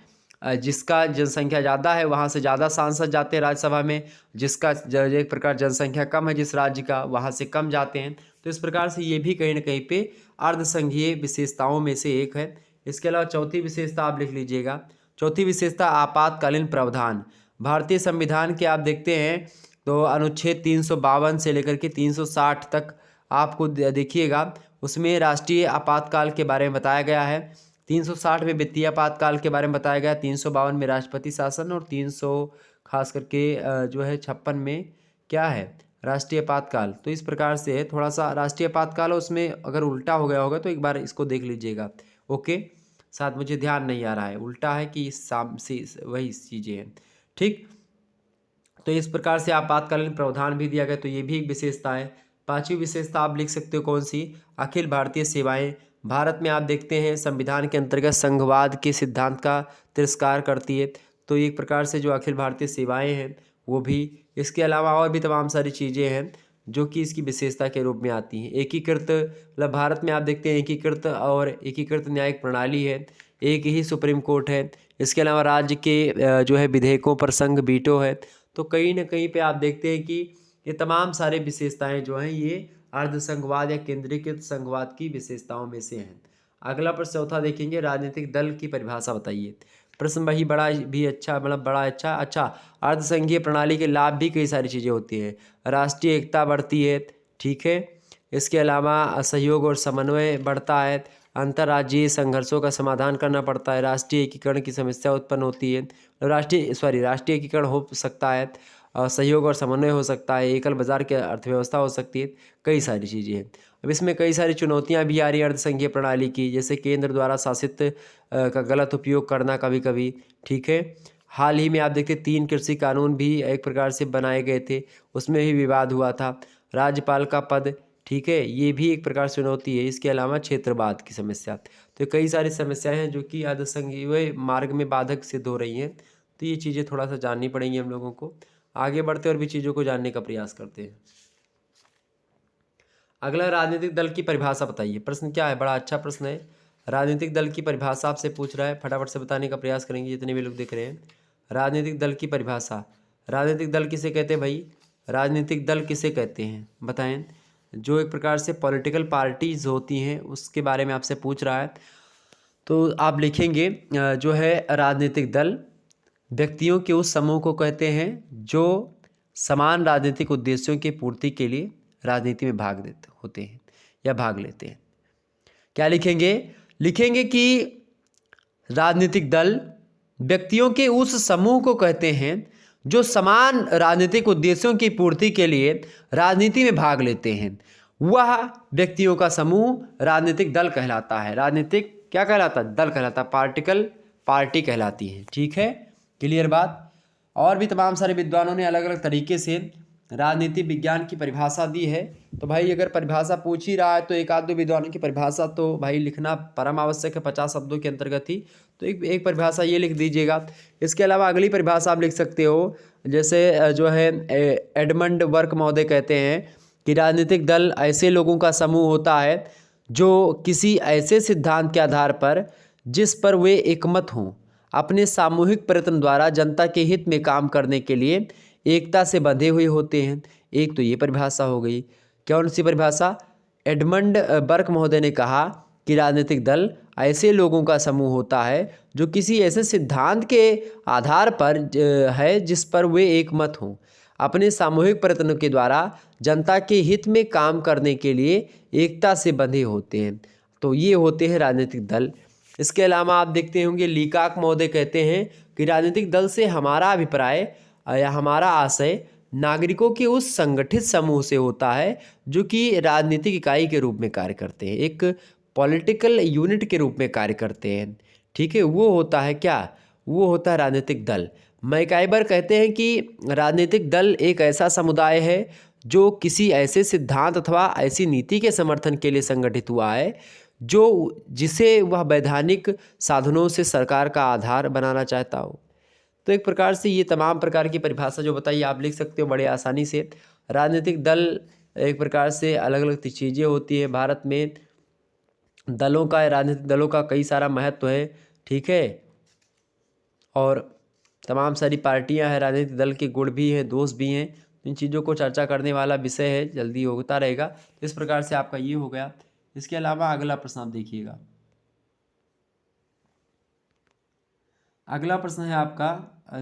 जिसका जनसंख्या ज़्यादा है वहाँ से ज़्यादा सांसद जाते हैं राज्यसभा में, जिसका एक प्रकार जनसंख्या कम है जिस राज्य का, वहाँ से कम जाते हैं। तो इस प्रकार से ये भी कहीं ना कहीं पे अर्धसंघीय विशेषताओं में से एक है। इसके अलावा चौथी विशेषता आप लिख लीजिएगा। चौथी विशेषता आपातकालीन प्रावधान। भारतीय संविधान के आप देखते हैं तो अनुच्छेद 352 से लेकर के 360 तक आपको देखिएगा, उसमें राष्ट्रीय आपातकाल के बारे में बताया गया है। 360 में वित्तीय आपातकाल के बारे में बताया गया, 352 में राष्ट्रपति शासन, और 300 खास करके जो है 56 में क्या है, राष्ट्रीय आपातकाल। तो इस प्रकार से है, थोड़ा सा राष्ट्रीय आपातकाल उसमें अगर उल्टा हो गया होगा तो एक बार इसको देख लीजिएगा। ओके, साथ मुझे ध्यान नहीं आ रहा है उल्टा है कि साम से वही चीज़ें हैं, ठीक। तो इस प्रकार से आपातकालीन प्रावधान भी दिया गया, तो ये भी एक विशेषता है। पांचवी विशेषता आप लिख सकते हो कौन सी, अखिल भारतीय सेवाएं। भारत में आप देखते हैं संविधान के अंतर्गत संघवाद के सिद्धांत का तिरस्कार करती है, तो एक प्रकार से जो अखिल भारतीय सेवाएं हैं वो भी। इसके अलावा और भी तमाम सारी चीज़ें हैं जो कि इसकी विशेषता के रूप में आती हैं। एकीकृत, मतलब भारत में आप देखते हैं एकीकृत और एकीकृत न्यायिक प्रणाली है, एक ही सुप्रीम कोर्ट है। इसके अलावा राज्य के जो है विधेयकों पर संघ वीटो है। तो कहीं ना कहीं पे आप देखते हैं कि ये तमाम सारे विशेषताएं जो हैं ये अर्धसंघवाद या केंद्रीकृत संघवाद की विशेषताओं में से हैं। अगला प्रश्न चौथा देखेंगे, राजनीतिक दल की परिभाषा बताइए। प्रश्न वही बड़ा भी अच्छा, मतलब बड़ा अच्छा। अर्धसंघीय प्रणाली के लाभ भी कई सारी चीज़ें होती हैं, राष्ट्रीय एकता बढ़ती है, ठीक है। इसके अलावा सहयोग और समन्वय बढ़ता है, अंतर्राज्यीय संघर्षों का समाधान करना पड़ता है, राष्ट्रीय एकीकरण की समस्या उत्पन्न होती है, राष्ट्रीय एकीकरण हो सकता है, सहयोग और समन्वय हो सकता है, एकल बाजार की अर्थव्यवस्था हो सकती है, कई सारी चीज़ें हैं। अब इसमें कई सारी चुनौतियां भी आ रही है अर्धसंघीय प्रणाली की, जैसे केंद्र द्वारा शासित का गलत उपयोग करना कभी कभी, ठीक है। हाल ही में आप देखते 3 कृषि कानून भी एक प्रकार से बनाए गए थे, उसमें भी विवाद हुआ था। राज्यपाल का पद, ठीक है, ये भी एक प्रकार से चुनौती है। इसके अलावा क्षेत्रवाद की समस्या, तो कई सारी समस्याएं हैं जो कि अर्धसंघीय मार्ग में बाधक सिद्ध हो रही हैं। तो ये चीज़ें थोड़ा सा जाननी पड़ेंगी हम लोगों को। आगे बढ़ते और भी चीज़ों को जानने का प्रयास करते हैं। अगला, राजनीतिक दल की परिभाषा बताइए। प्रश्न क्या है, बड़ा अच्छा प्रश्न है। राजनीतिक दल की परिभाषा आपसे पूछ रहा है, फटाफट से बताने का प्रयास करेंगे जितने भी लोग देख रहे हैं। राजनीतिक दल की परिभाषा, राजनीतिक दल किसे कहते हैं भाई, राजनीतिक दल किसे कहते हैं बताएं। जो एक प्रकार से पॉलिटिकल पार्टीज होती हैं उसके बारे में आपसे पूछ रहा है। तो आप लिखेंगे जो है राजनीतिक दल व्यक्तियों के उस समूह को कहते हैं जो समान राजनीतिक उद्देश्यों की पूर्ति के लिए राजनीति में भाग देते होते हैं या भाग लेते हैं। क्या लिखेंगे, लिखेंगे कि राजनीतिक दल व्यक्तियों के उस समूह को कहते हैं जो समान राजनीतिक उद्देश्यों की पूर्ति के लिए राजनीति में भाग लेते हैं। वह व्यक्तियों का समूह राजनीतिक दल कहलाता है। राजनीतिक क्या कहलाता है, दल कहलाता है, पार्टिकल पार्टी कहलाती है, ठीक है, क्लियर बात। और भी तमाम सारे विद्वानों ने अलग अलग तरीके से राजनीति विज्ञान की परिभाषा दी है। तो भाई अगर परिभाषा पूछ ही रहा है तो एक आध दो विद्वानों की परिभाषा तो भाई लिखना परम आवश्यक है, 50 शब्दों के अंतर्गत ही। तो एक परिभाषा ये लिख दीजिएगा। इसके अलावा अगली परिभाषा आप लिख सकते हो, जैसे जो है एडमंड वर्क महोदय कहते हैं कि राजनीतिक दल ऐसे लोगों का समूह होता है जो किसी ऐसे सिद्धांत के आधार पर जिस पर वे एकमत हों अपने सामूहिक प्रयत्न द्वारा जनता के हित में काम करने के लिए एकता से बंधे हुए होते हैं। एक तो ये परिभाषा हो गई। कौन सी परिभाषा, एडमंड बर्क महोदय ने कहा कि राजनीतिक दल ऐसे लोगों का समूह होता है जो किसी ऐसे सिद्धांत के आधार पर है जिस पर वे एकमत हों अपने सामूहिक प्रयत्नों के द्वारा जनता के हित में काम करने के लिए एकता से बंधे होते हैं। तो ये होते हैं राजनीतिक दल। इसके अलावा आप देखते होंगे लीकाक महोदय कहते हैं कि राजनीतिक दल से हमारा अभिप्राय या हमारा आशय नागरिकों के उस संगठित समूह से होता है जो कि राजनीतिक इकाई के रूप में कार्य करते हैं, एक पॉलिटिकल यूनिट के रूप में कार्य करते हैं, ठीक है। वो होता है क्या, वो होता है राजनीतिक दल। मैकाइबर कहते हैं कि राजनीतिक दल एक ऐसा समुदाय है जो किसी ऐसे सिद्धांत अथवा ऐसी नीति के समर्थन के लिए संगठित हुआ है जो जिसे वह वैधानिक साधनों से सरकार का आधार बनाना चाहता हो। तो एक प्रकार से ये तमाम प्रकार की परिभाषा जो बताइए आप लिख सकते हो बड़े आसानी से। राजनीतिक दल एक प्रकार से अलग अलग चीज़ें होती है। भारत में दलों का, राजनीतिक दलों का कई सारा महत्व है, ठीक है, और तमाम सारी पार्टियां हैं, राजनीतिक दल के गुण भी हैं, दोष भी हैं। इन चीज़ों को चर्चा करने वाला विषय है, जल्दी होता रहेगा। तो इस प्रकार से आपका ये हो गया। इसके अलावा अगला प्रश्न आप देखिएगा। अगला प्रश्न है आपका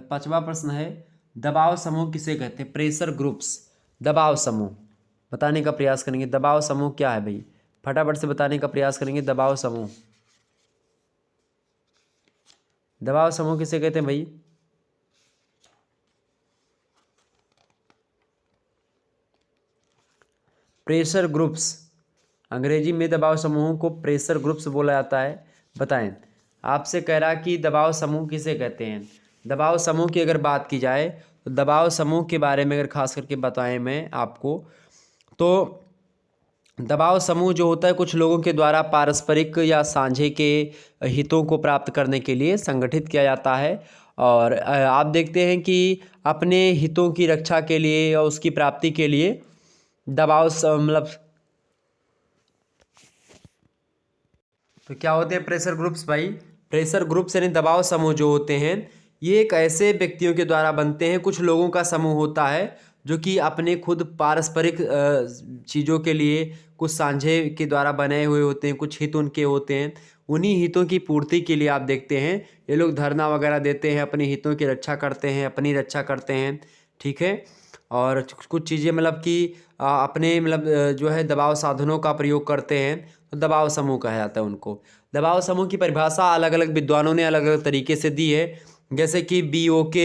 5वां प्रश्न है, दबाव समूह किसे कहते हैं? Pressure groups. दबाव समूह बताने का प्रयास करेंगे। दबाव समूह क्या है भाई? फटाफट से बताने का प्रयास करेंगे। दबाव समूह, दबाव समूह किसे कहते हैं भाई? Pressure groups. अंग्रेजी में दबाव समूहों को प्रेशर ग्रुप्स बोला जाता है। बताएं। आपसे कह रहा कि दबाव समूह किसे कहते हैं? दबाव समूह की अगर बात की जाए तो दबाव समूह के बारे में अगर खास करके बताएं मैं आपको, तो दबाव समूह जो होता है कुछ लोगों के द्वारा पारस्परिक या साझे के हितों को प्राप्त करने के लिए संगठित किया जाता है। और आप देखते हैं कि अपने हितों की रक्षा के लिए या उसकी प्राप्ति के लिए मतलब तो क्या होते हैं प्रेशर ग्रुप्स भाई? प्रेशर ग्रुप्स यानी दबाव समूह जो होते हैं ये एक ऐसे व्यक्तियों के द्वारा बनते हैं, कुछ लोगों का समूह होता है जो कि अपने खुद पारस्परिक चीज़ों के लिए कुछ साझे के द्वारा बनाए हुए होते हैं, कुछ हित उनके होते हैं। उन्हीं हितों की पूर्ति के लिए आप देखते हैं ये लोग धरना वगैरह देते हैं, अपने हितों की रक्षा करते हैं, अपनी रक्षा करते हैं। ठीक है। और कुछ चीज़ें मतलब कि अपने मतलब जो है दबाव साधनों का प्रयोग करते हैं, तो दबाव समूह कहा जाता है उनको। दबाव समूह की परिभाषा अलग अलग विद्वानों ने अलग अलग तरीके से दी है। जैसे कि BOK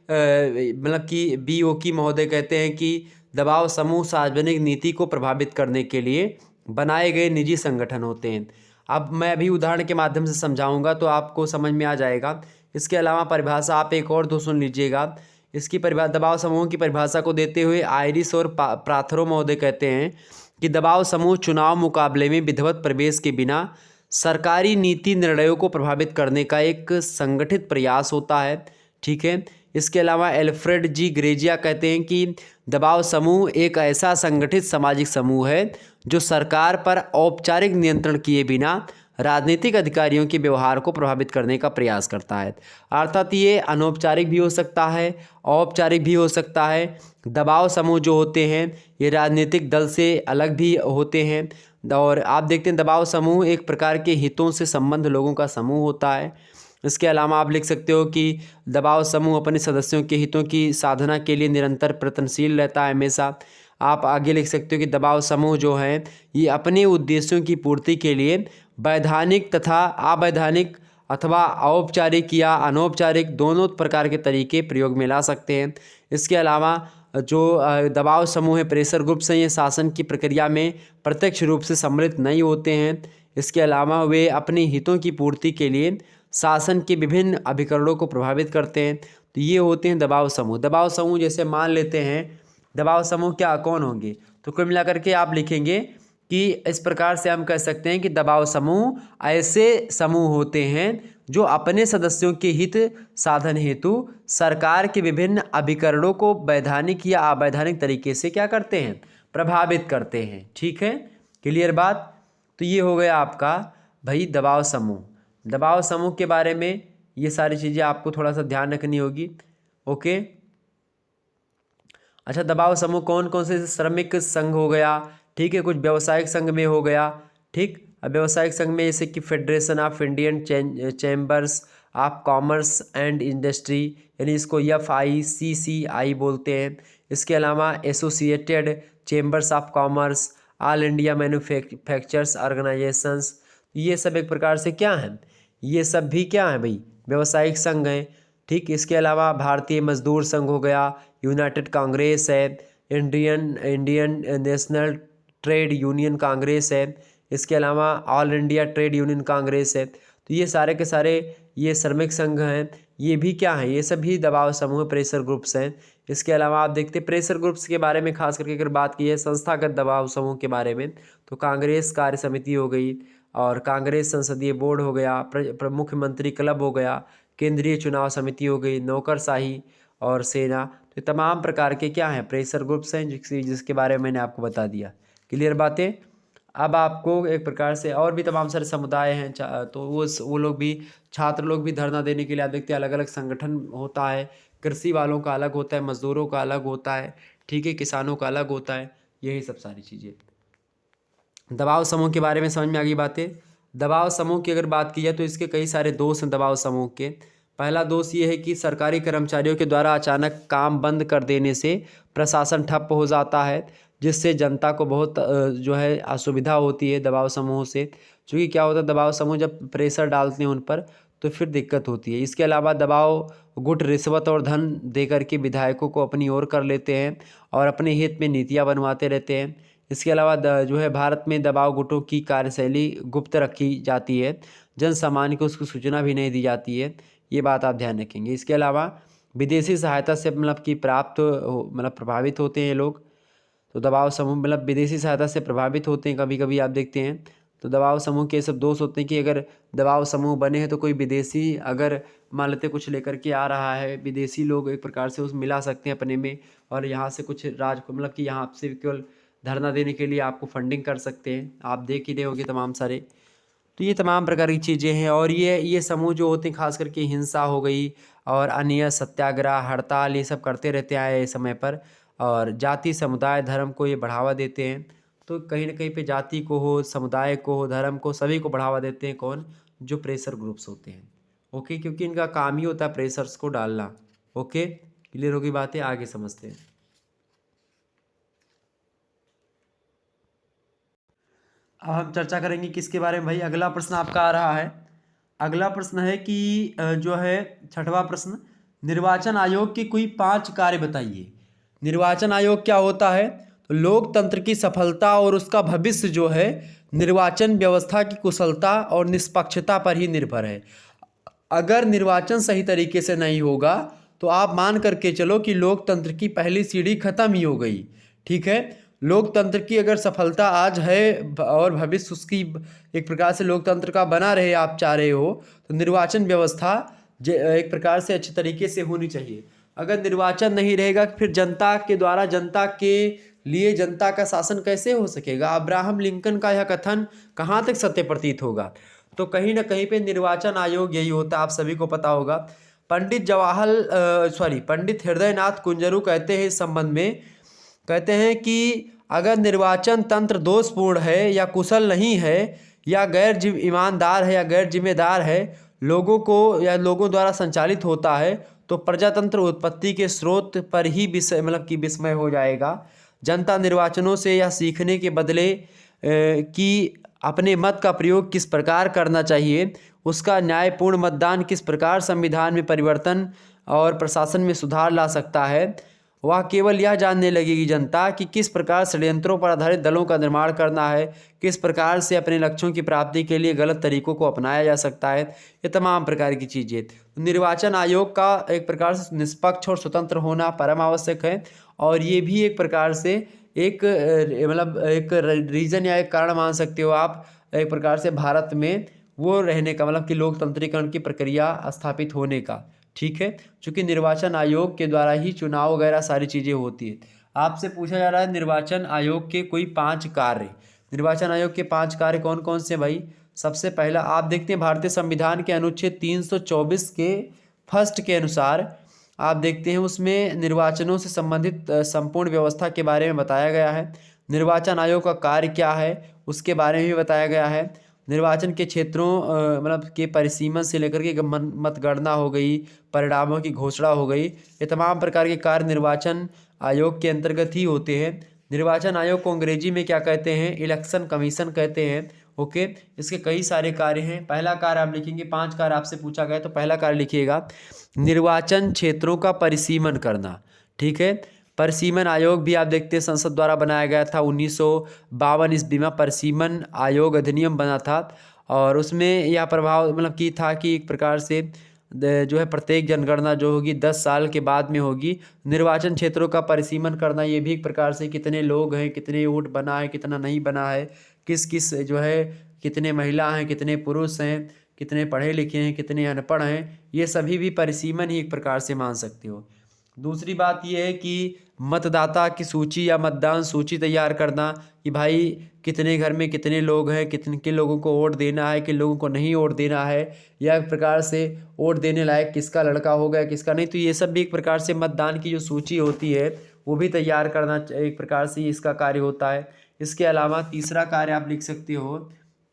मतलब कि BOK महोदय कहते हैं कि दबाव समूह सार्वजनिक नीति को प्रभावित करने के लिए बनाए गए निजी संगठन होते हैं। अब मैं अभी उदाहरण के माध्यम से समझाऊंगा तो आपको समझ में आ जाएगा। इसके अलावा परिभाषा आप एक और दो सुन लीजिएगा। इसकी दबाव समूह की परिभाषा को देते हुए आयरिस और प्राथरो महोदय कहते हैं कि दबाव समूह चुनाव मुकाबले में विधिवत प्रवेश के बिना सरकारी नीति निर्णयों को प्रभावित करने का एक संगठित प्रयास होता है। ठीक है। इसके अलावा एल्फ्रेड जी ग्रेजिया कहते हैं कि दबाव समूह एक ऐसा संगठित सामाजिक समूह है जो सरकार पर औपचारिक नियंत्रण किए बिना राजनीतिक अधिकारियों के व्यवहार को प्रभावित करने का प्रयास करता है। अर्थात ये अनौपचारिक भी हो सकता है, औपचारिक भी हो सकता है। दबाव समूह जो होते हैं ये राजनीतिक दल से अलग भी होते हैं। और आप देखते हैं दबाव समूह एक प्रकार के हितों से संबंध लोगों का समूह होता है। इसके अलावा आप लिख सकते हो कि दबाव समूह अपने सदस्यों के हितों की साधना के लिए निरंतर प्रयत्नशील रहता है हमेशा। आप आगे लिख सकते हो कि दबाव समूह जो हैं ये अपने उद्देश्यों की पूर्ति के लिए वैधानिक तथा अवैधानिक अथवा औपचारिक या अनौपचारिक दोनों प्रकार के तरीके प्रयोग में ला सकते हैं। इसके अलावा जो दबाव समूह है प्रेशर ग्रुप्स हैं ये शासन की प्रक्रिया में प्रत्यक्ष रूप से सम्मिलित नहीं होते हैं। इसके अलावा वे अपने हितों की पूर्ति के लिए शासन के विभिन्न अभिकरणों को प्रभावित करते हैं। तो ये होते हैं दबाव समूह। दबाव समूह जैसे मान लेते हैं दबाव समूह क्या कौन होंगे, तो कुल मिलाकर के आप लिखेंगे कि इस प्रकार से हम कह सकते हैं कि दबाव समूह ऐसे समूह होते हैं जो अपने सदस्यों के हित साधन हेतु सरकार के विभिन्न अभिकरणों को वैधानिक या अवैधानिक तरीके से क्या करते हैं, प्रभावित करते हैं। ठीक है, क्लियर बात। तो ये हो गया आपका भाई दबाव समूह। दबाव समूह के बारे में ये सारी चीज़ें आपको थोड़ा सा ध्यान रखनी होगी। ओके। अच्छा, दबाव समूह कौन कौन से? श्रमिक संघ हो गया, ठीक है, कुछ व्यवसायिक संघ में हो गया। ठीक, अब व्यवसायिक संघ में जैसे कि federation of Indian chambers of commerce and industry, यानी इसको FICCI बोलते हैं। इसके अलावा associated chambers of commerce, all India manufacturers organisations, ये सब एक प्रकार से क्या हैं, ये सब भी क्या हैं भाई, व्यवसायिक संघ हैं। ठीक, इसके अलावा भारतीय मजदूर संघ हो गया, यूनाइटेड कांग्रेस है, Indian national trade union Congress है, इसके अलावा all India trade union Congress है। तो ये सारे के सारे ये श्रमिक संघ हैं, ये भी क्या हैं, ये सभी दबाव समूह प्रेशर ग्रुप्स हैं। इसके अलावा आप देखते हैं प्रेशर ग्रुप्स के बारे में खास करके अगर बात की है संस्थागत दबाव समूह के बारे में, तो कांग्रेस कार्य समिति हो गई, और कांग्रेस संसदीय बोर्ड हो गया, मुख्यमंत्री क्लब हो गया, केंद्रीय चुनाव समिति हो गई, नौकरशाही और सेना। तो तमाम प्रकार के क्या हैं, प्रेशर ग्रुप्स हैं जिसके बारे में मैंने आपको बता दिया। क्लियर बातें। अब आपको एक प्रकार से और भी तमाम सारे समुदाय हैं, तो वो लोग भी, छात्र लोग भी धरना देने के लिए आप देखते हैं अलग अलग संगठन होता है। कृषि वालों का अलग होता है, मजदूरों का अलग होता है, ठीक है, किसानों का अलग होता है, यही सब सारी चीज़ें। दबाव समूह के बारे में समझ में आ गई बातें। दबाव समूह की अगर बात की जाए तो इसके कई सारे दोष हैं दबाव समूह के। पहला दोष ये है कि सरकारी कर्मचारियों के द्वारा अचानक काम बंद कर देने से प्रशासन ठप हो जाता है, जिससे जनता को बहुत जो है असुविधा होती है दबाव समूह से। क्योंकि क्या होता है, दबाव समूह जब प्रेशर डालते हैं उन पर तो फिर दिक्कत होती है। इसके अलावा दबाव गुट रिश्वत और धन दे करके विधायकों को अपनी ओर कर लेते हैं और अपने हित में नीतियाँ बनवाते रहते हैं। इसके अलावा जो है भारत में दबाव गुटों की कार्यशैली गुप्त रखी जाती है, जन सामान्य को उसकी सूचना भी नहीं दी जाती है। ये बात आप ध्यान रखेंगे। इसके अलावा विदेशी सहायता से कि प्राप्त प्रभावित होते हैं ये लोग। तो दबाव समूह विदेशी सहायता से प्रभावित होते हैं, कभी कभी आप देखते हैं। तो दबाव समूह के सब दोष होते हैं कि अगर दबाव समूह बने हैं तो कोई विदेशी अगर मान लेते कुछ लेकर के आ रहा है, विदेशी लोग एक प्रकार से उस मिला सकते हैं अपने में, और यहाँ से कुछ राज को कि यहाँ से केवल धरना देने के लिए आपको फंडिंग कर सकते हैं। आप देख ही रहे होंगे तमाम सारे। तो ये तमाम प्रकार की चीज़ें हैं। और ये समूह जो होते हैं खास करके हिंसा हो गई और अन्य सत्याग्रह हड़ताल ये सब करते रहते हैं समय पर, और जाति समुदाय धर्म को ये बढ़ावा देते हैं। तो कहीं ना कहीं पे जाति को हो, समुदाय को हो, धर्म को, सभी को बढ़ावा देते हैं। कौन? जो प्रेशर ग्रुप्स होते हैं। ओके, क्योंकि इनका काम ही होता है प्रेशर्स को डालना। ओके, क्लियर होगी बातें? आगे समझते हैं। अब हम चर्चा करेंगे किसके बारे में भाई? अगला प्रश्न आपका आ रहा है। अगला प्रश्न है कि जो है 6वां प्रश्न, निर्वाचन आयोग के कोई 5 कार्य बताइए। निर्वाचन आयोग क्या होता है? तो लोकतंत्र की सफलता और उसका भविष्य जो है निर्वाचन व्यवस्था की कुशलता और निष्पक्षता पर ही निर्भर है। अगर निर्वाचन सही तरीके से नहीं होगा तो आप मान करके चलो कि लोकतंत्र की पहली सीढ़ी खत्म ही हो गई। ठीक है, लोकतंत्र की अगर सफलता आज है और भविष्य उसकी एक प्रकार से लोकतंत्र का बना रहे, आप चाह रहे हो, तो निर्वाचन व्यवस्था एक प्रकार से अच्छे तरीके से होनी चाहिए। अगर निर्वाचन नहीं रहेगा फिर जनता के द्वारा जनता के लिए जनता का शासन कैसे हो सकेगा? अब्राहम लिंकन का यह कथन कहाँ तक सत्य प्रतीत होगा? तो कहीं ना कहीं पे निर्वाचन आयोग यही होता है, आप सभी को पता होगा। पंडित हृदयनाथ कुंजरू कहते हैं इस संबंध में, कहते हैं कि अगर निर्वाचन तंत्र दोषपूर्ण है या कुशल नहीं है या गैर ईमानदार है या गैर जिम्मेदार है, लोगों को या लोगों द्वारा संचालित होता है, तो प्रजातंत्र उत्पत्ति के स्रोत पर ही विस्मय हो जाएगा। जनता निर्वाचनों से यह सीखने के बदले कि अपने मत का प्रयोग किस प्रकार करना चाहिए, उसका न्यायपूर्ण मतदान किस प्रकार संविधान में परिवर्तन और प्रशासन में सुधार ला सकता है, वह केवल यह जानने लगेगी जनता कि किस प्रकार षड्यंत्रों पर आधारित दलों का निर्माण करना है, किस प्रकार से अपने लक्ष्यों की प्राप्ति के लिए गलत तरीकों को अपनाया जा सकता है। ये तमाम प्रकार की चीज़ें निर्वाचन आयोग का एक प्रकार से निष्पक्ष और स्वतंत्र होना परम आवश्यक है। और ये भी एक प्रकार से एक एक रीज़न या एक कारण मान सकते हो आप एक प्रकार से भारत में वो रहने का, कि लोकतंत्रीकरण की प्रक्रिया स्थापित होने का। ठीक है, चूँकि निर्वाचन आयोग के द्वारा ही चुनाव वगैरह सारी चीज़ें होती है। आपसे पूछा जा रहा है निर्वाचन आयोग के कोई 5 कार्य। निर्वाचन आयोग के 5 कार्य कौन कौन से भाई? सबसे पहला आप देखते हैं भारतीय संविधान के अनुच्छेद 324 के फर्स्ट के अनुसार आप देखते हैं उसमें निर्वाचनों से संबंधित संपूर्ण व्यवस्था के बारे में बताया गया है। निर्वाचन आयोग का कार्य क्या है उसके बारे में भी बताया गया है। निर्वाचन के क्षेत्रों के परिसीमन से लेकर के मतगणना हो गई, परिणामों की घोषणा हो गई, ये तमाम प्रकार के कार्य निर्वाचन आयोग के अंतर्गत ही होते हैं। निर्वाचन आयोग को अंग्रेजी में क्या कहते हैं? इलेक्शन कमीशन कहते हैं। ओके, इसके कई सारे कार्य हैं। पहला कार्य आप लिखेंगे, 5 कार्य आपसे पूछा गया तो पहला कार्य लिखिएगा निर्वाचन क्षेत्रों का परिसीमन करना। ठीक है, परिसीमन आयोग भी आप देखते हैं संसद द्वारा बनाया गया था 1952 ईस्वी में परिसीमन आयोग अधिनियम बना था। और उसमें यह प्रभाव की था कि एक प्रकार से जो है प्रत्येक जनगणना जो होगी 10 साल के बाद में होगी। निर्वाचन क्षेत्रों का परिसीमन करना ये भी एक प्रकार से कितने लोग हैं, कितने वोट बना है, कितना नहीं बना है, किस किस जो है कितने महिला हैं, कितने पुरुष हैं, कितने पढ़े लिखे हैं, कितने अनपढ़ हैं, ये सभी भी परिसीमन ही एक प्रकार से मान सकते हो। दूसरी बात ये है कि मतदाता की सूची या मतदान सूची तैयार करना कि भाई कितने घर में कितने लोग हैं, किन लोगों को वोट देना है, किन लोगों को नहीं वोट देना है, या एक प्रकार से वोट देने लायक किसका लड़का होगा किसका नहीं। तो ये सब भी एक प्रकार से मतदान की जो सूची होती है वो भी तैयार करना एक प्रकार से इसका कार्य होता है। इसके अलावा तीसरा कार्य आप लिख सकते हो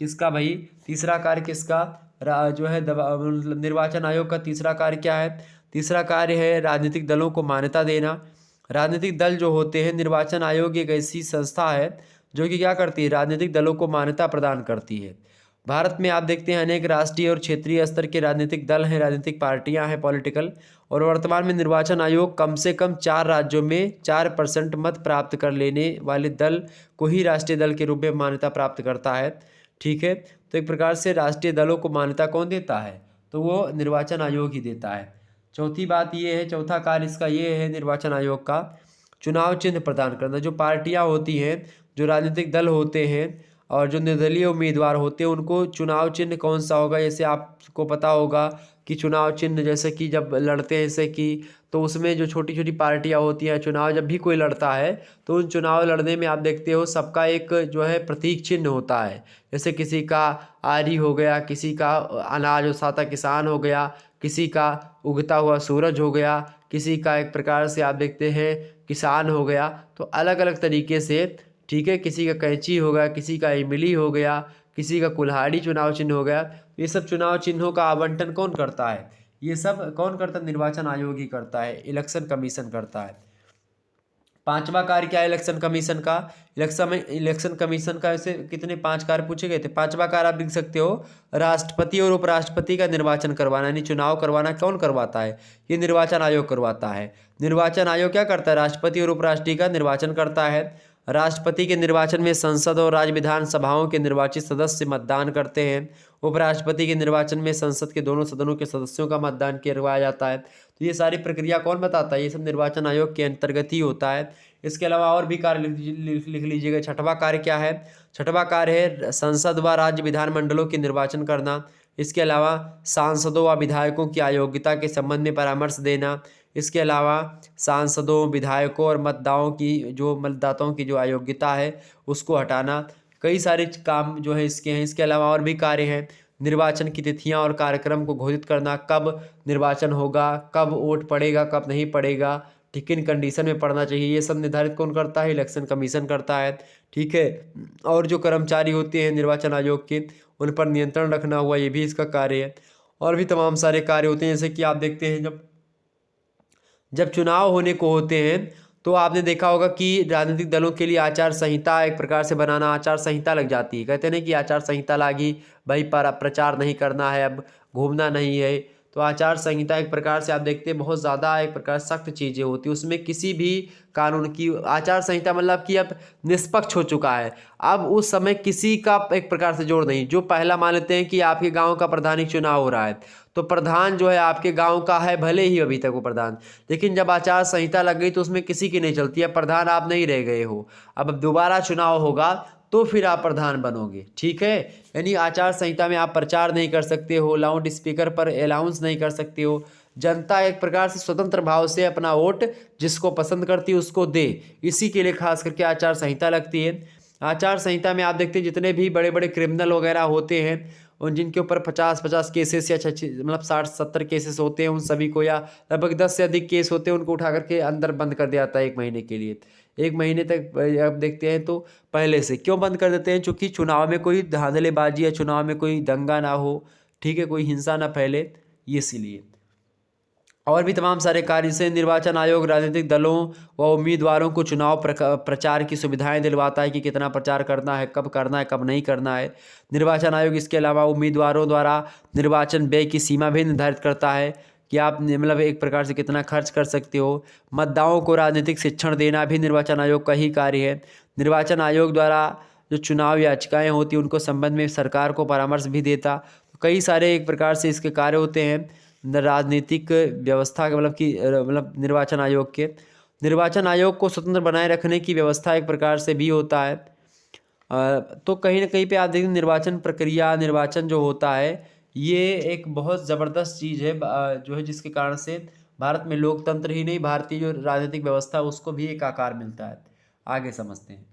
किसका भाई? तीसरा कार्य किसका? जो है मतलब निर्वाचन आयोग का तीसरा कार्य क्या है? तीसरा कार्य है राजनीतिक दलों को मान्यता देना। राजनीतिक दल जो होते हैं, निर्वाचन आयोग एक ऐसी संस्था है जो कि क्या करती है, राजनीतिक दलों को मान्यता प्रदान करती है। भारत में आप देखते हैं अनेक राष्ट्रीय और क्षेत्रीय स्तर के राजनीतिक दल हैं, राजनीतिक पार्टियां हैं पॉलिटिकल, और वर्तमान में निर्वाचन आयोग कम से कम 4 राज्यों में 4% मत प्राप्त कर लेने वाले दल को ही राष्ट्रीय दल के रूप में मान्यता प्राप्त करता है। ठीक है, तो एक प्रकार से राष्ट्रीय दलों को मान्यता कौन देता है? तो वो निर्वाचन आयोग ही देता है। चौथी बात ये है, चौथा कार्य इसका ये है निर्वाचन आयोग का, चुनाव चिन्ह प्रदान करना। जो पार्टियां होती हैं, जो राजनीतिक दल होते हैं और जो निर्दलीय उम्मीदवार होते हैं, उनको चुनाव चिन्ह कौन सा होगा, जैसे आपको पता होगा कि चुनाव चिन्ह जैसे कि जब लड़ते हैं, जैसे कि तो उसमें जो छोटी छोटी पार्टियां होती हैं, चुनाव जब भी कोई लड़ता है तो उन चुनाव लड़ने में आप देखते हो सबका एक जो है प्रतीक चिन्ह होता है। जैसे किसी का आरी हो गया, किसी का अनाज उसाता किसान हो गया, किसी का उगता हुआ सूरज हो गया, किसी का एक प्रकार से आप देखते हैं किसान हो गया। तो अलग अलग तरीके से, ठीक है, किसी का कैंची हो गया, किसी का इमली हो गया, किसी का कुल्हाड़ी चुनाव चिन्ह हो गया। ये सब चुनाव चिन्हों का आवंटन कौन करता है? ये सब कौन करता है? निर्वाचन आयोग ही करता है, इलेक्शन कमीशन करता है। पांचवा कार्य क्या है इलेक्शन कमीशन का? इलेक्शन कमीशन का ऐसे कितने 5 कार्य पूछे गए थे। पांचवा कार्य आप लिख सकते हो, राष्ट्रपति और उपराष्ट्रपति का निर्वाचन करवाना, यानी चुनाव करवाना कौन करवाता है? ये निर्वाचन आयोग करवाता है। निर्वाचन आयोग क्या करता है? राष्ट्रपति और उपराष्ट्रपति का निर्वाचन करता है। राष्ट्रपति के निर्वाचन में संसद और राज्य विधानसभाओं के निर्वाचित सदस्य मतदान करते हैं। उपराष्ट्रपति के निर्वाचन में संसद के दोनों सदनों के सदस्यों का मतदान करवाया जाता है। तो ये सारी प्रक्रिया कौन बताता है? ये सब निर्वाचन आयोग के अंतर्गत ही होता है। इसके अलावा और भी कार्य लिख लीजिएगा। छठवां कार्य क्या है? छठवां कार्य है संसद व राज्य विधानमंडलों के निर्वाचन करना। इसके अलावा सांसदों व विधायकों की अयोग्यता के संबंध में परामर्श देना। इसके अलावा सांसदों, विधायकों और मतदाताओं की जो अयोग्यता है उसको हटाना। कई सारे काम जो है इसके हैं। इसके अलावा और भी कार्य हैं। निर्वाचन की तिथियां और कार्यक्रम को घोषित करना, कब निर्वाचन होगा, कब वोट पड़ेगा, कब नहीं पड़ेगा, ठीक, किन कंडीशन में पड़ना चाहिए, ये सब निर्धारित कौन करता है? इलेक्शन कमीशन करता है। ठीक है, और जो कर्मचारी होते हैं निर्वाचन आयोग के, उन पर नियंत्रण रखना हुआ, ये भी इसका कार्य है। और भी तमाम सारे कार्य होते हैं, जैसे कि आप देखते हैं जब चुनाव होने को होते हैं तो आपने देखा होगा कि राजनीतिक दलों के लिए आचार संहिता एक प्रकार से बनाना, आचार संहिता लग जाती है। कहते हैं कि आचार संहिता लागी भाई, पर प्रचार नहीं करना है, अब घूमना नहीं है। तो आचार संहिता एक प्रकार से आप देखते हैं बहुत ज़्यादा एक प्रकार सख्त चीज़ें होती है। उसमें किसी भी कानून की आचार संहिता मतलब कि अब निष्पक्ष हो चुका है। अब उस समय किसी का एक प्रकार से जोड़ नहीं। जो पहला मान लेते हैं कि आपके गांव का प्रधान चुनाव हो रहा है, तो प्रधान जो है आपके गांव का है, भले ही अभी तक वो प्रधान, लेकिन जब आचार संहिता लग गई तो उसमें किसी की नहीं चलती है, प्रधान आप नहीं रह गए हो। अब दोबारा चुनाव होगा तो फिर आप प्रधान बनोगे। ठीक है, यानी आचार संहिता में आप प्रचार नहीं कर सकते हो, लाउड स्पीकर पर अनाउंस नहीं कर सकते हो। जनता एक प्रकार से स्वतंत्र भाव से अपना वोट जिसको पसंद करती है उसको दे, इसी के लिए खास करके आचार संहिता लगती है। आचार संहिता में आप देखते हैं जितने भी बड़े बड़े क्रिमिनल वगैरह होते हैं, उन जिनके ऊपर 50-50 केसेस या मतलब 60-70 केसेस होते हैं, उन सभी को, या लगभग 10 से अधिक केस होते हैं, उनको उठा करके अंदर बंद कर दिया जाता है 1 महीने के लिए। 1 महीने तक अब देखते हैं तो पहले से क्यों बंद कर देते हैं? क्योंकि चुनाव में कोई धांधलेबाजी या चुनाव में कोई दंगा ना हो, ठीक है, कोई हिंसा ना फैले, ये इसीलिए। और भी तमाम सारे कार्य से निर्वाचन आयोग राजनीतिक दलों व उम्मीदवारों को चुनाव प्रचार की सुविधाएं दिलवाता है कि कितना प्रचार करना है, कब नहीं करना है। निर्वाचन आयोग इसके अलावा उम्मीदवारों द्वारा निर्वाचन व्यय की सीमा भी निर्धारित करता है कि आप मतलब एक प्रकार से कितना खर्च कर सकते हो। मतदाताओं को राजनीतिक शिक्षण देना भी निर्वाचन आयोग का ही कार्य है। निर्वाचन आयोग द्वारा जो चुनाव याचिकाएँ होती हैं उनको संबंध में सरकार को परामर्श भी देता। तो कई सारे एक प्रकार से इसके कार्य होते हैं राजनीतिक व्यवस्था के, मतलब निर्वाचन आयोग को स्वतंत्र बनाए रखने की व्यवस्था एक प्रकार से भी होता है। तो कहीं ना कहीं पे आप देखें निर्वाचन प्रक्रिया, निर्वाचन जो होता है ये एक बहुत ज़बरदस्त चीज़ है जो है, जिसके कारण से भारत में लोकतंत्र ही नहीं, भारतीय जो राजनीतिक व्यवस्था है उसको भी एक आकार मिलता है। आगे समझते हैं।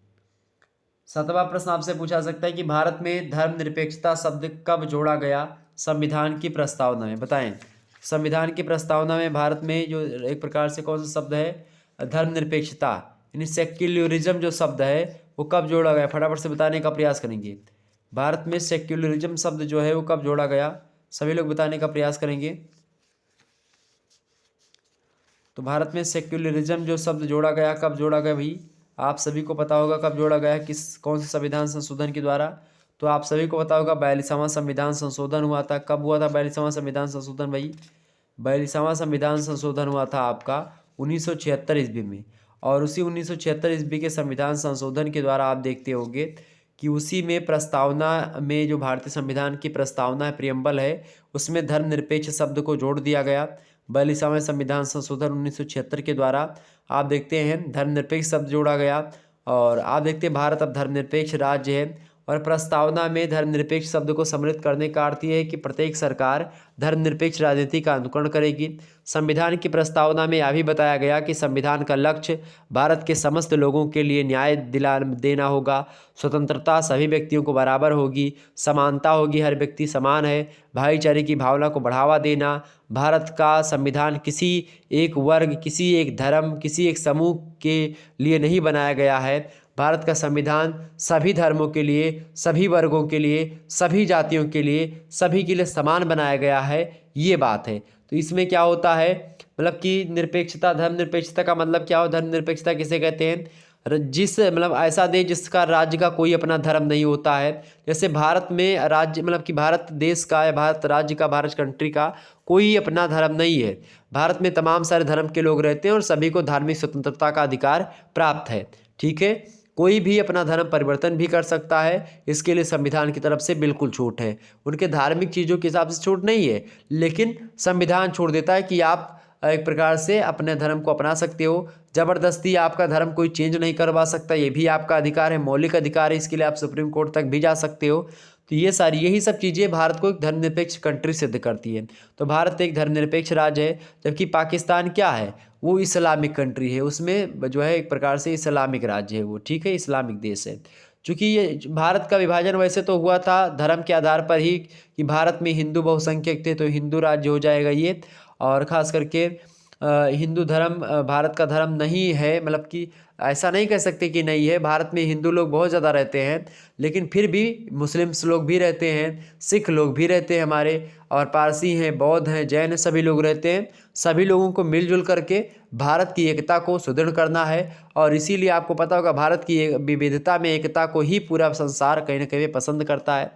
7वां प्रश्न आपसे पूछा सकता है कि भारत में धर्मनिरपेक्षता शब्द कब जोड़ा गया संविधान की प्रस्तावना में? बताएं। संविधान की प्रस्तावना में भारत में जो एक प्रकार से कौन सा शब्द है? धर्मनिरपेक्षता, यानी सेक्युलरिज्म जो शब्द है वो कब जोड़ा गया? फटाफट से बताने का प्रयास करेंगे। भारत में सेक्युलरिज्म शब्द जो है वो कब जोड़ा गया? सभी लोग बताने का प्रयास करेंगे। तो भारत में सेक्युलरिज्म जो शब्द जोड़ा गया, कब जोड़ा गया भाई? आप सभी को पता होगा कब जोड़ा गया, कौन से संविधान संशोधन के द्वारा? तो आप सभी को पता होगा 42वां संविधान संशोधन हुआ था। कब हुआ था 42वां संविधान संशोधन भाई? 42वां संविधान संशोधन हुआ था आपका 1976 ईस्वी में। और उसी 1976 ईस्वी के संविधान संशोधन के द्वारा आप देखते होंगे कि उसी में प्रस्तावना में, जो भारतीय संविधान की प्रस्तावना है, प्रियम्बल है, उसमें धर्मनिरपेक्ष शब्द को जोड़ दिया गया। 42वां संविधान संशोधन 1976 के द्वारा आप देखते हैं धर्मनिरपेक्ष शब्द जोड़ा गया। और आप देखते हैं भारत अब धर्मनिरपेक्ष राज्य है। और प्रस्तावना में धर्मनिरपेक्ष शब्द को सम्मिलित करने का अर्थ ये है कि प्रत्येक सरकार धर्मनिरपेक्ष राजनीति का अनुकरण करेगी। संविधान की प्रस्तावना में यह भी बताया गया कि संविधान का लक्ष्य भारत के समस्त लोगों के लिए न्याय दिला देना होगा, स्वतंत्रता सभी व्यक्तियों को बराबर होगी, समानता होगी, हर व्यक्ति समान है, भाईचारे की भावना को बढ़ावा देना। भारत का संविधान किसी एक वर्ग, किसी एक धर्म, किसी एक समूह के लिए नहीं बनाया गया है। भारत का संविधान सभी धर्मों के लिए, सभी वर्गों के लिए, सभी जातियों के लिए, सभी के लिए समान बनाया गया है, ये बात है। तो इसमें क्या होता है, मतलब कि निरपेक्षता, धर्मनिरपेक्षता का मतलब क्या हो? धर्मनिरपेक्षता किसे कहते हैं? जिस मतलब ऐसा देश जिसका राज्य का कोई अपना धर्म नहीं होता है। जैसे भारत में राज्य, मतलब कि भारत देश का या भारत राज्य का, भारत कंट्री का कोई अपना धर्म नहीं है। भारत में तमाम सारे धर्म के लोग रहते हैं और सभी को धार्मिक स्वतंत्रता का अधिकार प्राप्त है। ठीक है, कोई भी अपना धर्म परिवर्तन भी कर सकता है, इसके लिए संविधान की तरफ से बिल्कुल छूट है। उनके धार्मिक चीज़ों के हिसाब से छूट नहीं है, लेकिन संविधान छोड़ देता है कि आप एक प्रकार से अपने धर्म को अपना सकते हो। ज़बरदस्ती आपका धर्म कोई चेंज नहीं करवा सकता, ये भी आपका अधिकार है, मौलिक अधिकार है। इसके लिए आप सुप्रीम कोर्ट तक भी जा सकते हो। तो ये सारी यही सब चीज़ें भारत को एक धर्मनिरपेक्ष कंट्री सिद्ध करती है। तो भारत एक धर्मनिरपेक्ष राज्य है, जबकि पाकिस्तान क्या है? वो इस्लामिक कंट्री है, उसमें जो है एक प्रकार से इस्लामिक राज्य है वो। ठीक है, इस्लामिक देश है। चूँकि ये भारत का विभाजन वैसे तो हुआ था धर्म के आधार पर ही, कि भारत में हिंदू बहुसंख्यक थे तो हिंदू राज्य हो जाएगा ये। और ख़ास करके हिंदू धर्म भारत का धर्म नहीं है, मतलब कि ऐसा नहीं कह सकते कि नहीं है। भारत में हिंदू लोग बहुत ज़्यादा रहते हैं, लेकिन फिर भी मुस्लिम्स लोग भी रहते हैं, सिख लोग भी रहते हैं हमारे, और पारसी हैं, बौद्ध हैं, जैन हैं, सभी लोग रहते हैं। सभी लोगों को मिलजुल करके भारत की एकता को सुदृढ़ करना है। और इसीलिए आपको पता होगा भारत की विविधता में एकता को ही पूरा संसार कहीं ना कहीं पसंद करता है।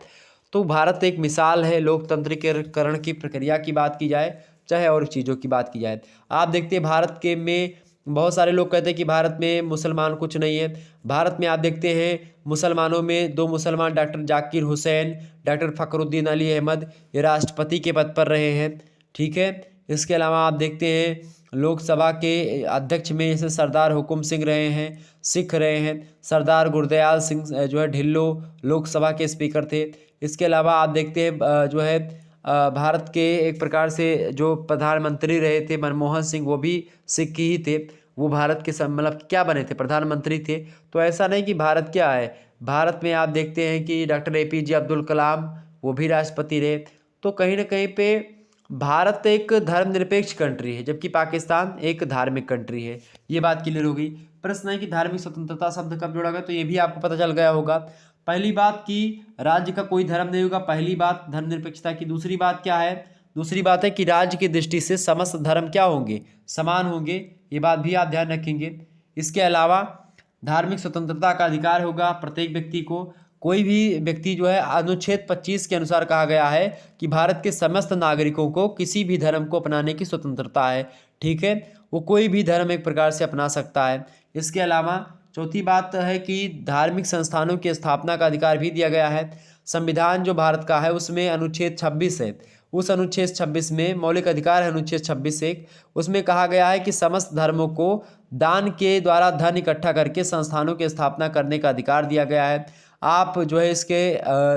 तो भारत एक मिसाल है लोकतंत्रीकरण की प्रक्रिया की बात की जाए, चाहे और चीज़ों की बात की जाए। आप देखते हैं भारत के में बहुत सारे लोग कहते हैं कि भारत में मुसलमान कुछ नहीं है। भारत में आप देखते हैं मुसलमानों में 2 मुसलमान, डॉक्टर जाकिर हुसैन, डॉक्टर फ़खरुद्दीन अली अहमद, ये राष्ट्रपति के पद पर रहे हैं। ठीक है, इसके अलावा आप देखते हैं लोकसभा के अध्यक्ष में जैसे सरदार हुकुम सिंह रहे हैं, सिख रहे हैं, सरदार गुरदयाल सिंह जो है ढिल्लो लोकसभा के स्पीकर थे। इसके अलावा आप देखते हैं जो है भारत के एक प्रकार से जो प्रधानमंत्री रहे थे मनमोहन सिंह, वो भी सिख ही थे। वो भारत के मतलब क्या बने थे? प्रधानमंत्री थे। तो ऐसा नहीं कि भारत क्या है, भारत में आप देखते हैं कि डॉक्टर APJ अब्दुल कलाम, वो भी राष्ट्रपति रहे। तो कहीं ना कहीं पे भारत एक धर्मनिरपेक्ष कंट्री है, जबकि पाकिस्तान एक धार्मिक कंट्री है। ये बात क्लियर हो गई। प्रश्न है कि धार्मिक स्वतंत्रता शब्द कब जोड़ा गया? तो ये भी आपको पता चल गया होगा। पहली बात कि राज्य का कोई धर्म नहीं होगा, पहली बात धर्मनिरपेक्षता की। दूसरी बात क्या है? दूसरी बात है कि राज्य की दृष्टि से समस्त धर्म क्या होंगे? समान होंगे। ये बात भी आप ध्यान रखेंगे। इसके अलावा धार्मिक स्वतंत्रता का अधिकार होगा प्रत्येक व्यक्ति को। कोई भी व्यक्ति जो है, अनुच्छेद 25 के अनुसार कहा गया है कि भारत के समस्त नागरिकों को किसी भी धर्म को अपनाने की स्वतंत्रता है। ठीक है, वो कोई भी धर्म एक प्रकार से अपना सकता है। इसके अलावा चौथी बात है कि धार्मिक संस्थानों की स्थापना का अधिकार भी दिया गया है। संविधान जो भारत का है उसमें अनुच्छेद 26 है। उस अनुच्छेद 26 में मौलिक अधिकार है, अनुच्छेद 26(1), उसमें कहा गया है कि समस्त धर्मों को दान के द्वारा धन इकट्ठा करके संस्थानों की स्थापना करने का अधिकार दिया गया है। आप जो है इसके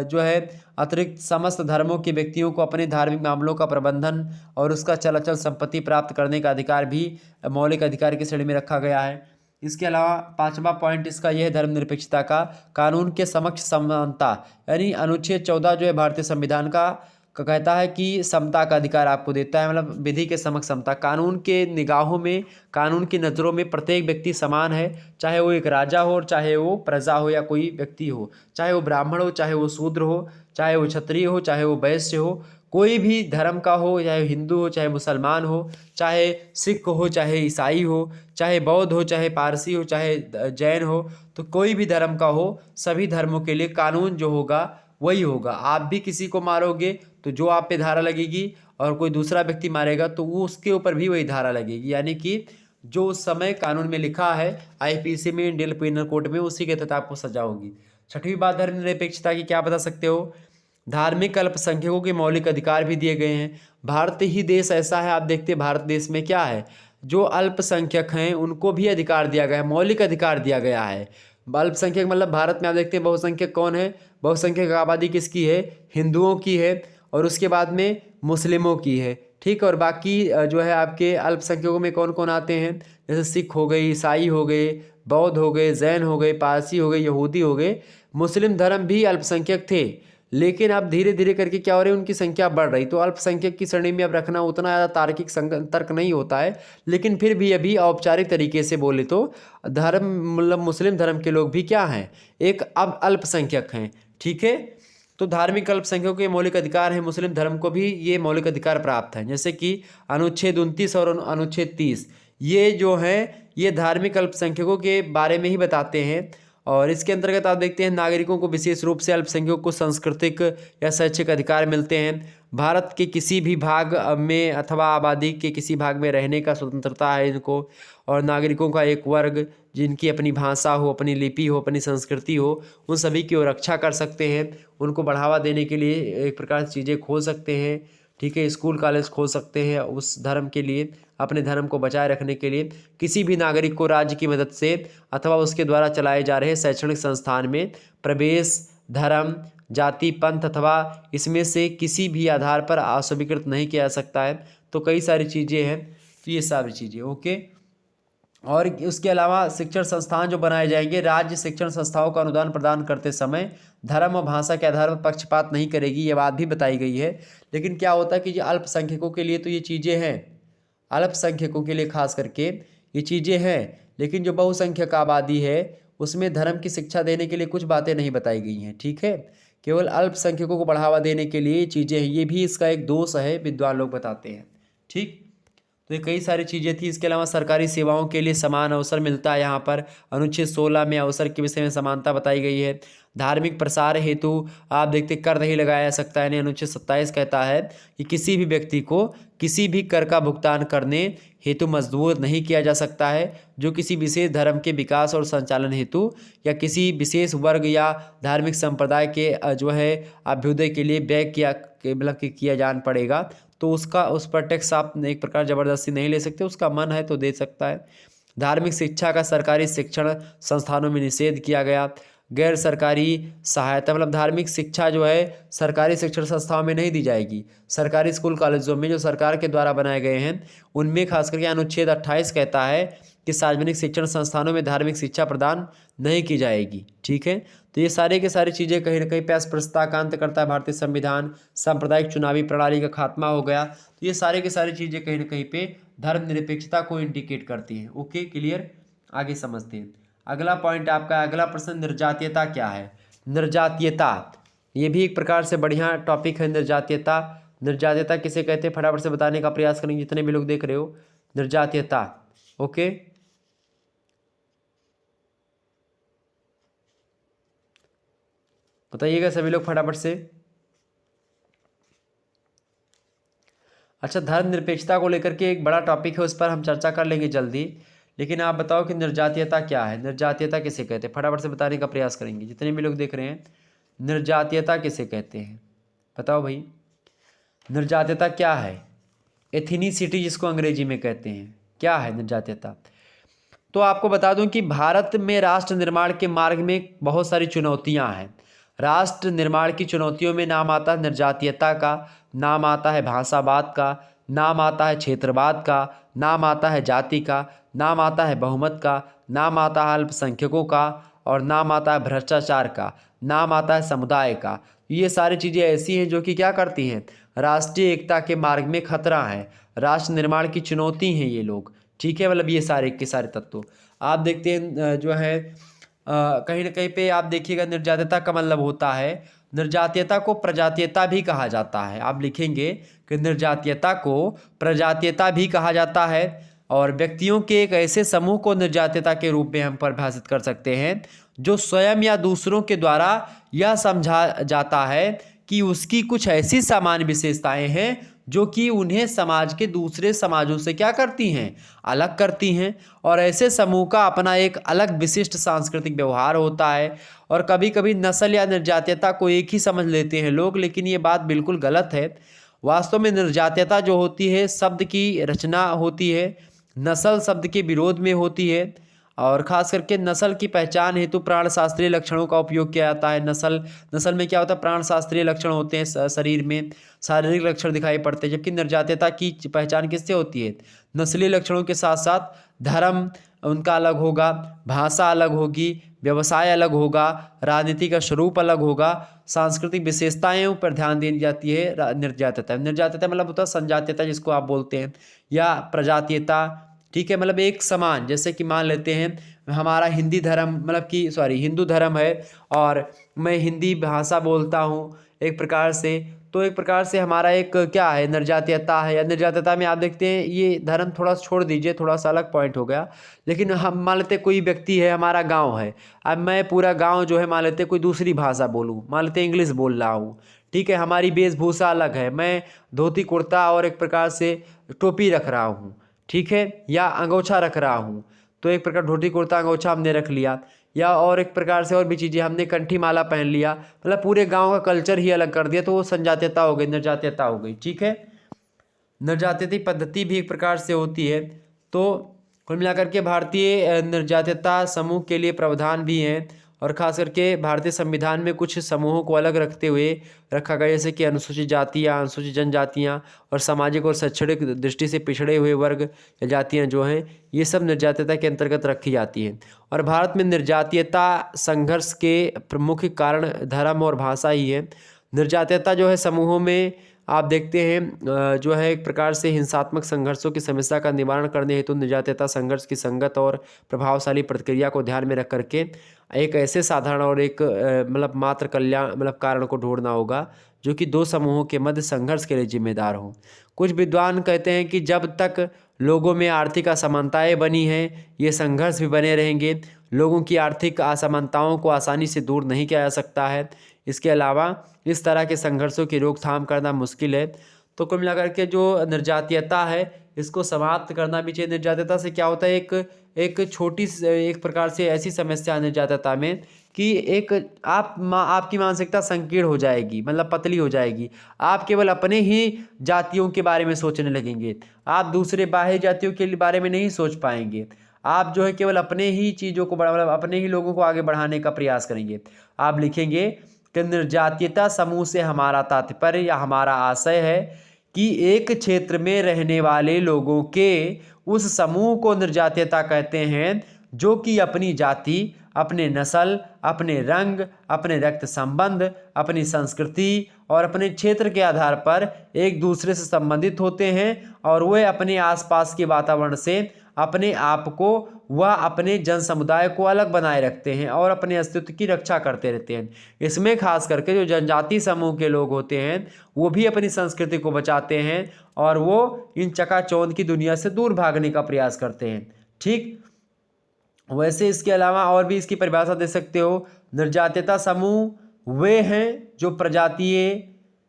जो है अतिरिक्त समस्त धर्मों के व्यक्तियों को अपने धार्मिक मामलों का प्रबंधन और उसका चल अचल संपत्ति प्राप्त करने का अधिकार भी मौलिक अधिकार की श्रेणी में रखा गया है। इसके अलावा 5वां पॉइंट इसका यह है धर्मनिरपेक्षता का, कानून के समक्ष समानता, यानी अनुच्छेद 14 जो है भारतीय संविधान का कहता है कि समता का अधिकार आपको देता है, मतलब विधि के समक्ष समता। कानून के निगाहों में, कानून की नज़रों में प्रत्येक व्यक्ति समान है, चाहे वो एक राजा हो, चाहे वो प्रजा हो या कोई व्यक्ति हो, चाहे वो ब्राह्मण हो, चाहे वो शूद्र हो, चाहे वो क्षत्रिय हो, चाहे वो वैश्य हो, कोई भी धर्म का हो, चाहे हिंदू हो, चाहे मुसलमान हो, चाहे सिख हो, चाहे ईसाई हो, चाहे बौद्ध हो, चाहे पारसी हो, चाहे जैन हो, तो कोई भी धर्म का हो, सभी धर्मों के लिए कानून जो होगा वही होगा। आप भी किसी को मारोगे तो जो आप पे धारा लगेगी, और कोई दूसरा व्यक्ति मारेगा तो वो उसके ऊपर भी वही धारा लगेगी। यानी कि जो उस समय कानून में लिखा है, आईपीसी में, इंडियन पिनल कोड में, उसी के तहत आपको सजा होगी। छठवीं बात, धर्मनिरपेक्षता की क्या बता सकते हो? धार्मिक अल्पसंख्यकों के मौलिक अधिकार भी दिए गए हैं। भारत ही देश ऐसा है, आप देखते हैं भारत देश में क्या है, जो अल्पसंख्यक हैं उनको भी अधिकार दिया गया है, मौलिक अधिकार दिया गया है। अल्पसंख्यक मतलब भारत में आप देखते हैं बहुसंख्यक कौन है? बहुसंख्यक आबादी किसकी है? हिंदुओं की है, और उसके बाद में मुस्लिमों की है। ठीक, और बाकी जो है आपके अल्पसंख्यकों में कौन कौन आते हैं? जैसे सिख हो गए, ईसाई हो गए, बौद्ध हो गए, जैन हो गए, पारसी हो गए, यहूदी हो गए। मुस्लिम धर्म भी अल्पसंख्यक थे, लेकिन अब धीरे धीरे करके क्या हो रही है, उनकी संख्या बढ़ रही। तो अल्पसंख्यक की श्रेणी में अब रखना उतना ज़्यादा तार्किक तर्क नहीं होता है, लेकिन फिर भी अभी औपचारिक तरीके से बोले तो धर्म मतलब मुस्लिम धर्म के लोग भी क्या हैं, एक अब अल्पसंख्यक हैं। ठीक है, तो धार्मिक अल्पसंख्यकों के मौलिक अधिकार हैं, मुस्लिम धर्म को भी ये मौलिक अधिकार प्राप्त हैं। जैसे कि अनुच्छेद 29 और अनुच्छेद 30, ये जो हैं ये धार्मिक अल्पसंख्यकों के बारे में ही बताते हैं। और इसके अंतर्गत आप देखते हैं नागरिकों को विशेष रूप से अल्पसंख्यकों को सांस्कृतिक या शैक्षिक अधिकार मिलते हैं। भारत के किसी भी भाग में अथवा आबादी के किसी भाग में रहने का स्वतंत्रता है इनको। और नागरिकों का एक वर्ग जिनकी अपनी भाषा हो, अपनी लिपि हो, अपनी संस्कृति हो, उन सभी की वो रक्षा कर सकते हैं। उनको बढ़ावा देने के लिए एक प्रकार से चीज़ें खोल सकते हैं। ठीक है, स्कूल कॉलेज खोल सकते हैं उस धर्म के लिए, अपने धर्म को बचाए रखने के लिए। किसी भी नागरिक को राज्य की मदद से अथवा उसके द्वारा चलाए जा रहे शैक्षणिक संस्थान में प्रवेश धर्म, जाति, पंथ अथवा इसमें से किसी भी आधार पर अस्वीकृत नहीं किया जा सकता है। तो कई सारी चीज़ें हैं, तो ये सारी चीज़ें ओके। और उसके अलावा शिक्षण संस्थान जो बनाए जाएंगे, राज्य शिक्षण संस्थाओं का अनुदान प्रदान करते समय धर्म और भाषा के आधार पर पक्षपात नहीं करेगी, ये बात भी बताई गई है। लेकिन क्या होता है कि जो अल्पसंख्यकों के लिए तो ये चीज़ें हैं, अल्पसंख्यकों के लिए खास करके ये चीज़ें हैं, लेकिन जो बहुसंख्यक आबादी है उसमें धर्म की शिक्षा देने के लिए कुछ बातें नहीं बताई गई हैं। ठीक है, केवल अल्पसंख्यकों को बढ़ावा देने के लिए ये चीज़ें हैं, ये भी इसका एक दोष है, विद्वान लोग बताते हैं। ठीक, तो ये कई सारी चीज़ें थी। इसके अलावा सरकारी सेवाओं के लिए समान अवसर मिलता है। यहाँ पर अनुच्छेद 16 में अवसर के विषय में समानता बताई गई है। धार्मिक प्रसार हेतु आप देखते कर नहीं लगाया जा सकता है। यानी अनुच्छेद 27 कहता है कि किसी भी व्यक्ति को किसी भी कर का भुगतान करने हेतु मजबूर नहीं किया जा सकता है, जो किसी विशेष धर्म के विकास और संचालन हेतु या किसी विशेष वर्ग या धार्मिक संप्रदाय के जो है अभ्युदय के लिए व्यय किया जान पड़ेगा। तो उसका उस पर टैक्स आप एक प्रकार ज़बरदस्ती नहीं ले सकते, उसका मन है तो दे सकता है। धार्मिक शिक्षा का सरकारी शिक्षण संस्थानों में निषेध किया गया। गैर सरकारी सहायता मतलब धार्मिक शिक्षा जो है सरकारी शिक्षण संस्थाओं में नहीं दी जाएगी। सरकारी स्कूल कॉलेजों में जो सरकार के द्वारा बनाए गए हैं उनमें खास करके अनुच्छेद 28 कहता है कि सार्वजनिक शिक्षण संस्थानों में धार्मिक शिक्षा प्रदान नहीं की जाएगी। ठीक है, तो ये सारे के सारी चीज़ें कहीं ना कहीं पे अस्पृश्यता का अंत करता है भारतीय संविधान। सांप्रदायिक चुनावी प्रणाली का खात्मा हो गया। तो ये सारे के सारी चीज़ें कहीं ना कहीं पे धर्मनिरपेक्षता को इंडिकेट करती हैं। ओके, क्लियर, आगे समझते हैं। अगला पॉइंट आपका अगला प्रश्न, निर्जातीयता क्या है? निर्जातीयता ये भी एक प्रकार से बढ़िया टॉपिक है। निर्जातीयता, निर्जातीयता किसे कहते हैं फटाफट से बताने का प्रयास करेंगे जितने भी लोग देख रहे हो। निर्जातीयता ओके, बताइएगा सभी लोग फटाफट से। अच्छा, धर्मनिरपेक्षता को लेकर के एक बड़ा टॉपिक है, उस पर हम चर्चा कर लेंगे जल्दी। लेकिन आप बताओ कि निर्जातीयता क्या है? निर्जातीयता किसे कहते हैं? फटाफट से बताने का प्रयास करेंगे जितने भी लोग देख रहे हैं। निर्जातीयता किसे कहते हैं बताओ भाई, निर्जातीयता क्या है? एथिनिसिटी जिसको अंग्रेजी में कहते हैं, क्या है निर्जातीयता? तो आपको बता दूं कि भारत में राष्ट्र निर्माण के मार्ग में बहुत सारी चुनौतियां हैं। राष्ट्र निर्माण की चुनौतियों में नाम आता है निर्जातीयता का, नाम आता है भाषावाद का, नाम आता है क्षेत्रवाद का, नाम आता है जाति का, नाम आता है बहुमत का, नाम आता है अल्पसंख्यकों का, और नाम आता है भ्रष्टाचार का, नाम आता है समुदाय का। ये सारी चीज़ें ऐसी हैं जो कि क्या करती हैं, राष्ट्रीय एकता के मार्ग में खतरा है, राष्ट्र निर्माण की चुनौती हैं ये लोग। ठीक है, मतलब ये सारे के सारे तत्व आप देखते हैं जो है कहीं ना कहीं पे आप देखिएगा। निर्जातीयता का मतलब होता है निर्जातीयता को प्रजातीयता भी कहा जाता है। आप लिखेंगे कि निर्जातीयता को प्रजातीयता भी कहा जाता है। और व्यक्तियों के एक ऐसे समूह को निर्जातीयता के रूप में हम परिभाषित कर सकते हैं जो स्वयं या दूसरों के द्वारा यह समझा जाता है कि उसकी कुछ ऐसी सामान्य विशेषताएं हैं जो कि उन्हें समाज के दूसरे समाजों से क्या करती हैं, अलग करती हैं। और ऐसे समूह का अपना एक अलग विशिष्ट सांस्कृतिक व्यवहार होता है। और कभी कभी नस्ल या निर्जातीयता को एक ही समझ लेते हैं लोग, लेकिन ये बात बिल्कुल गलत है। वास्तव में निर्जातीयता जो होती है शब्द की रचना होती है, नस्ल शब्द के विरोध में होती है। और ख़ास करके नस्ल की पहचान हेतु प्राण शास्त्रीय लक्षणों का उपयोग किया जाता है। नस्ल में क्या होता है, प्राण शास्त्रीय लक्षण होते हैं, शरीर में शारीरिक लक्षण दिखाई पड़ते हैं। जबकि निर्जातीयता की पहचान किससे होती है, नस्लीय लक्षणों के साथ साथ धर्म उनका अलग होगा, भाषा अलग होगी, व्यवसाय अलग होगा, राजनीति का स्वरूप अलग होगा, सांस्कृतिक विशेषताएं पर ध्यान दी जाती है। निर्जातीयता मतलब होता है संजातीयता जिसको आप बोलते हैं, या प्रजातीयता। ठीक है, मतलब एक समान, जैसे कि मान लेते हैं हमारा हिंदी धर्म मतलब कि हिंदू धर्म है और मैं हिंदी भाषा बोलता हूँ एक प्रकार से, तो एक प्रकार से हमारा एक क्या है, निर्जातीयता है। या निर्जातीयता में आप देखते हैं ये धर्म थोड़ा छोड़ दीजिए, थोड़ा सा अलग पॉइंट हो गया। लेकिन हम मान लेते कोई व्यक्ति है, हमारा गाँव है, अब मैं पूरा गाँव जो है मान लेते कोई दूसरी भाषा बोलूँ, मान लेते इंग्लिश बोल रहा हूँ। ठीक है, हमारी वेशभूषा अलग है, मैं धोती कुर्ता और एक प्रकार से टोपी रख रहा हूँ, ठीक है, या अंगोछा रख रहा हूँ, तो एक प्रकार धोती कुर्ता अंगोछा हमने रख लिया। या और एक प्रकार से और भी चीज़ें, हमने कंठी माला पहन लिया, मतलब पूरे गांव का कल्चर ही अलग कर दिया, तो वो संजातीयता हो गई, निर्जातीयता हो गई। ठीक है, निर्जातीय पद्धति भी एक प्रकार से होती है। तो कुल मिलाकर के भारतीय निर्जातीयता समूह के लिए प्रावधान भी हैं। और ख़ास करके भारतीय संविधान में कुछ समूहों को अलग रखते हुए रखा गया, जैसे कि अनुसूचित जातियाँ, अनुसूचित जनजातियाँ और सामाजिक और शैक्षणिक दृष्टि से पिछड़े हुए वर्ग या जातियाँ जो हैं, ये सब निर्जातीयता के अंतर्गत रखी जाती हैं। और भारत में निर्जातीयता संघर्ष के प्रमुख कारण धर्म और भाषा ही है। निर्जातीयता जो है समूहों में आप देखते हैं जो है एक प्रकार से हिंसात्मक संघर्षों की समस्या का निवारण करने हेतु निर्जातीयता संघर्ष की संगत और प्रभावशाली प्रतिक्रिया को ध्यान में रख करके एक ऐसे साधारण और एक मतलब मात्र कल्याण मतलब कारण को ढूंढना होगा जो कि दो समूहों के मध्य संघर्ष के लिए जिम्मेदार हो। कुछ विद्वान कहते हैं कि जब तक लोगों में आर्थिक असमानताएं बनी हैं, ये संघर्ष भी बने रहेंगे। लोगों की आर्थिक असमानताओं को आसानी से दूर नहीं किया जा सकता है। इसके अलावा इस तरह के संघर्षों की रोकथाम करना मुश्किल है। तो कुल मिलाकर के जो निर्जातीयता है इसको समाप्त करना भी चाहिए। निर्जातीयता से क्या होता है, एक छोटी एक प्रकार से ऐसी समस्या निर्जातीयता में कि एक आपकी मानसिकता संकीर्ण हो जाएगी, मतलब पतली हो जाएगी। आप केवल अपने ही जातियों के बारे में सोचने लगेंगे, आप दूसरे बाह्य जातियों के बारे में नहीं सोच पाएंगे। आप जो है केवल अपने ही चीज़ों को मतलब अपने ही लोगों को आगे बढ़ाने का प्रयास करेंगे। आप लिखेंगे कि निर्जातीयता समूह से हमारा तात्पर्य या हमारा आशय है कि एक क्षेत्र में रहने वाले लोगों के उस समूह को निर्जातीयता कहते हैं जो कि अपनी जाति, अपने नस्ल, अपने रंग, अपने रक्त संबंध, अपनी संस्कृति और अपने क्षेत्र के आधार पर एक दूसरे से संबंधित होते हैं और वे अपने आसपास के वातावरण से अपने आप को वह अपने जन समुदाय को अलग बनाए रखते हैं और अपने अस्तित्व की रक्षा करते रहते हैं। इसमें खास करके जो जनजाति समूह के लोग होते हैं वो भी अपनी संस्कृति को बचाते हैं और वो इन चकाचौंध की दुनिया से दूर भागने का प्रयास करते हैं। ठीक, वैसे इसके अलावा और भी इसकी परिभाषा दे सकते हो। निर्जातीयता समूह वे हैं जो प्रजातीय,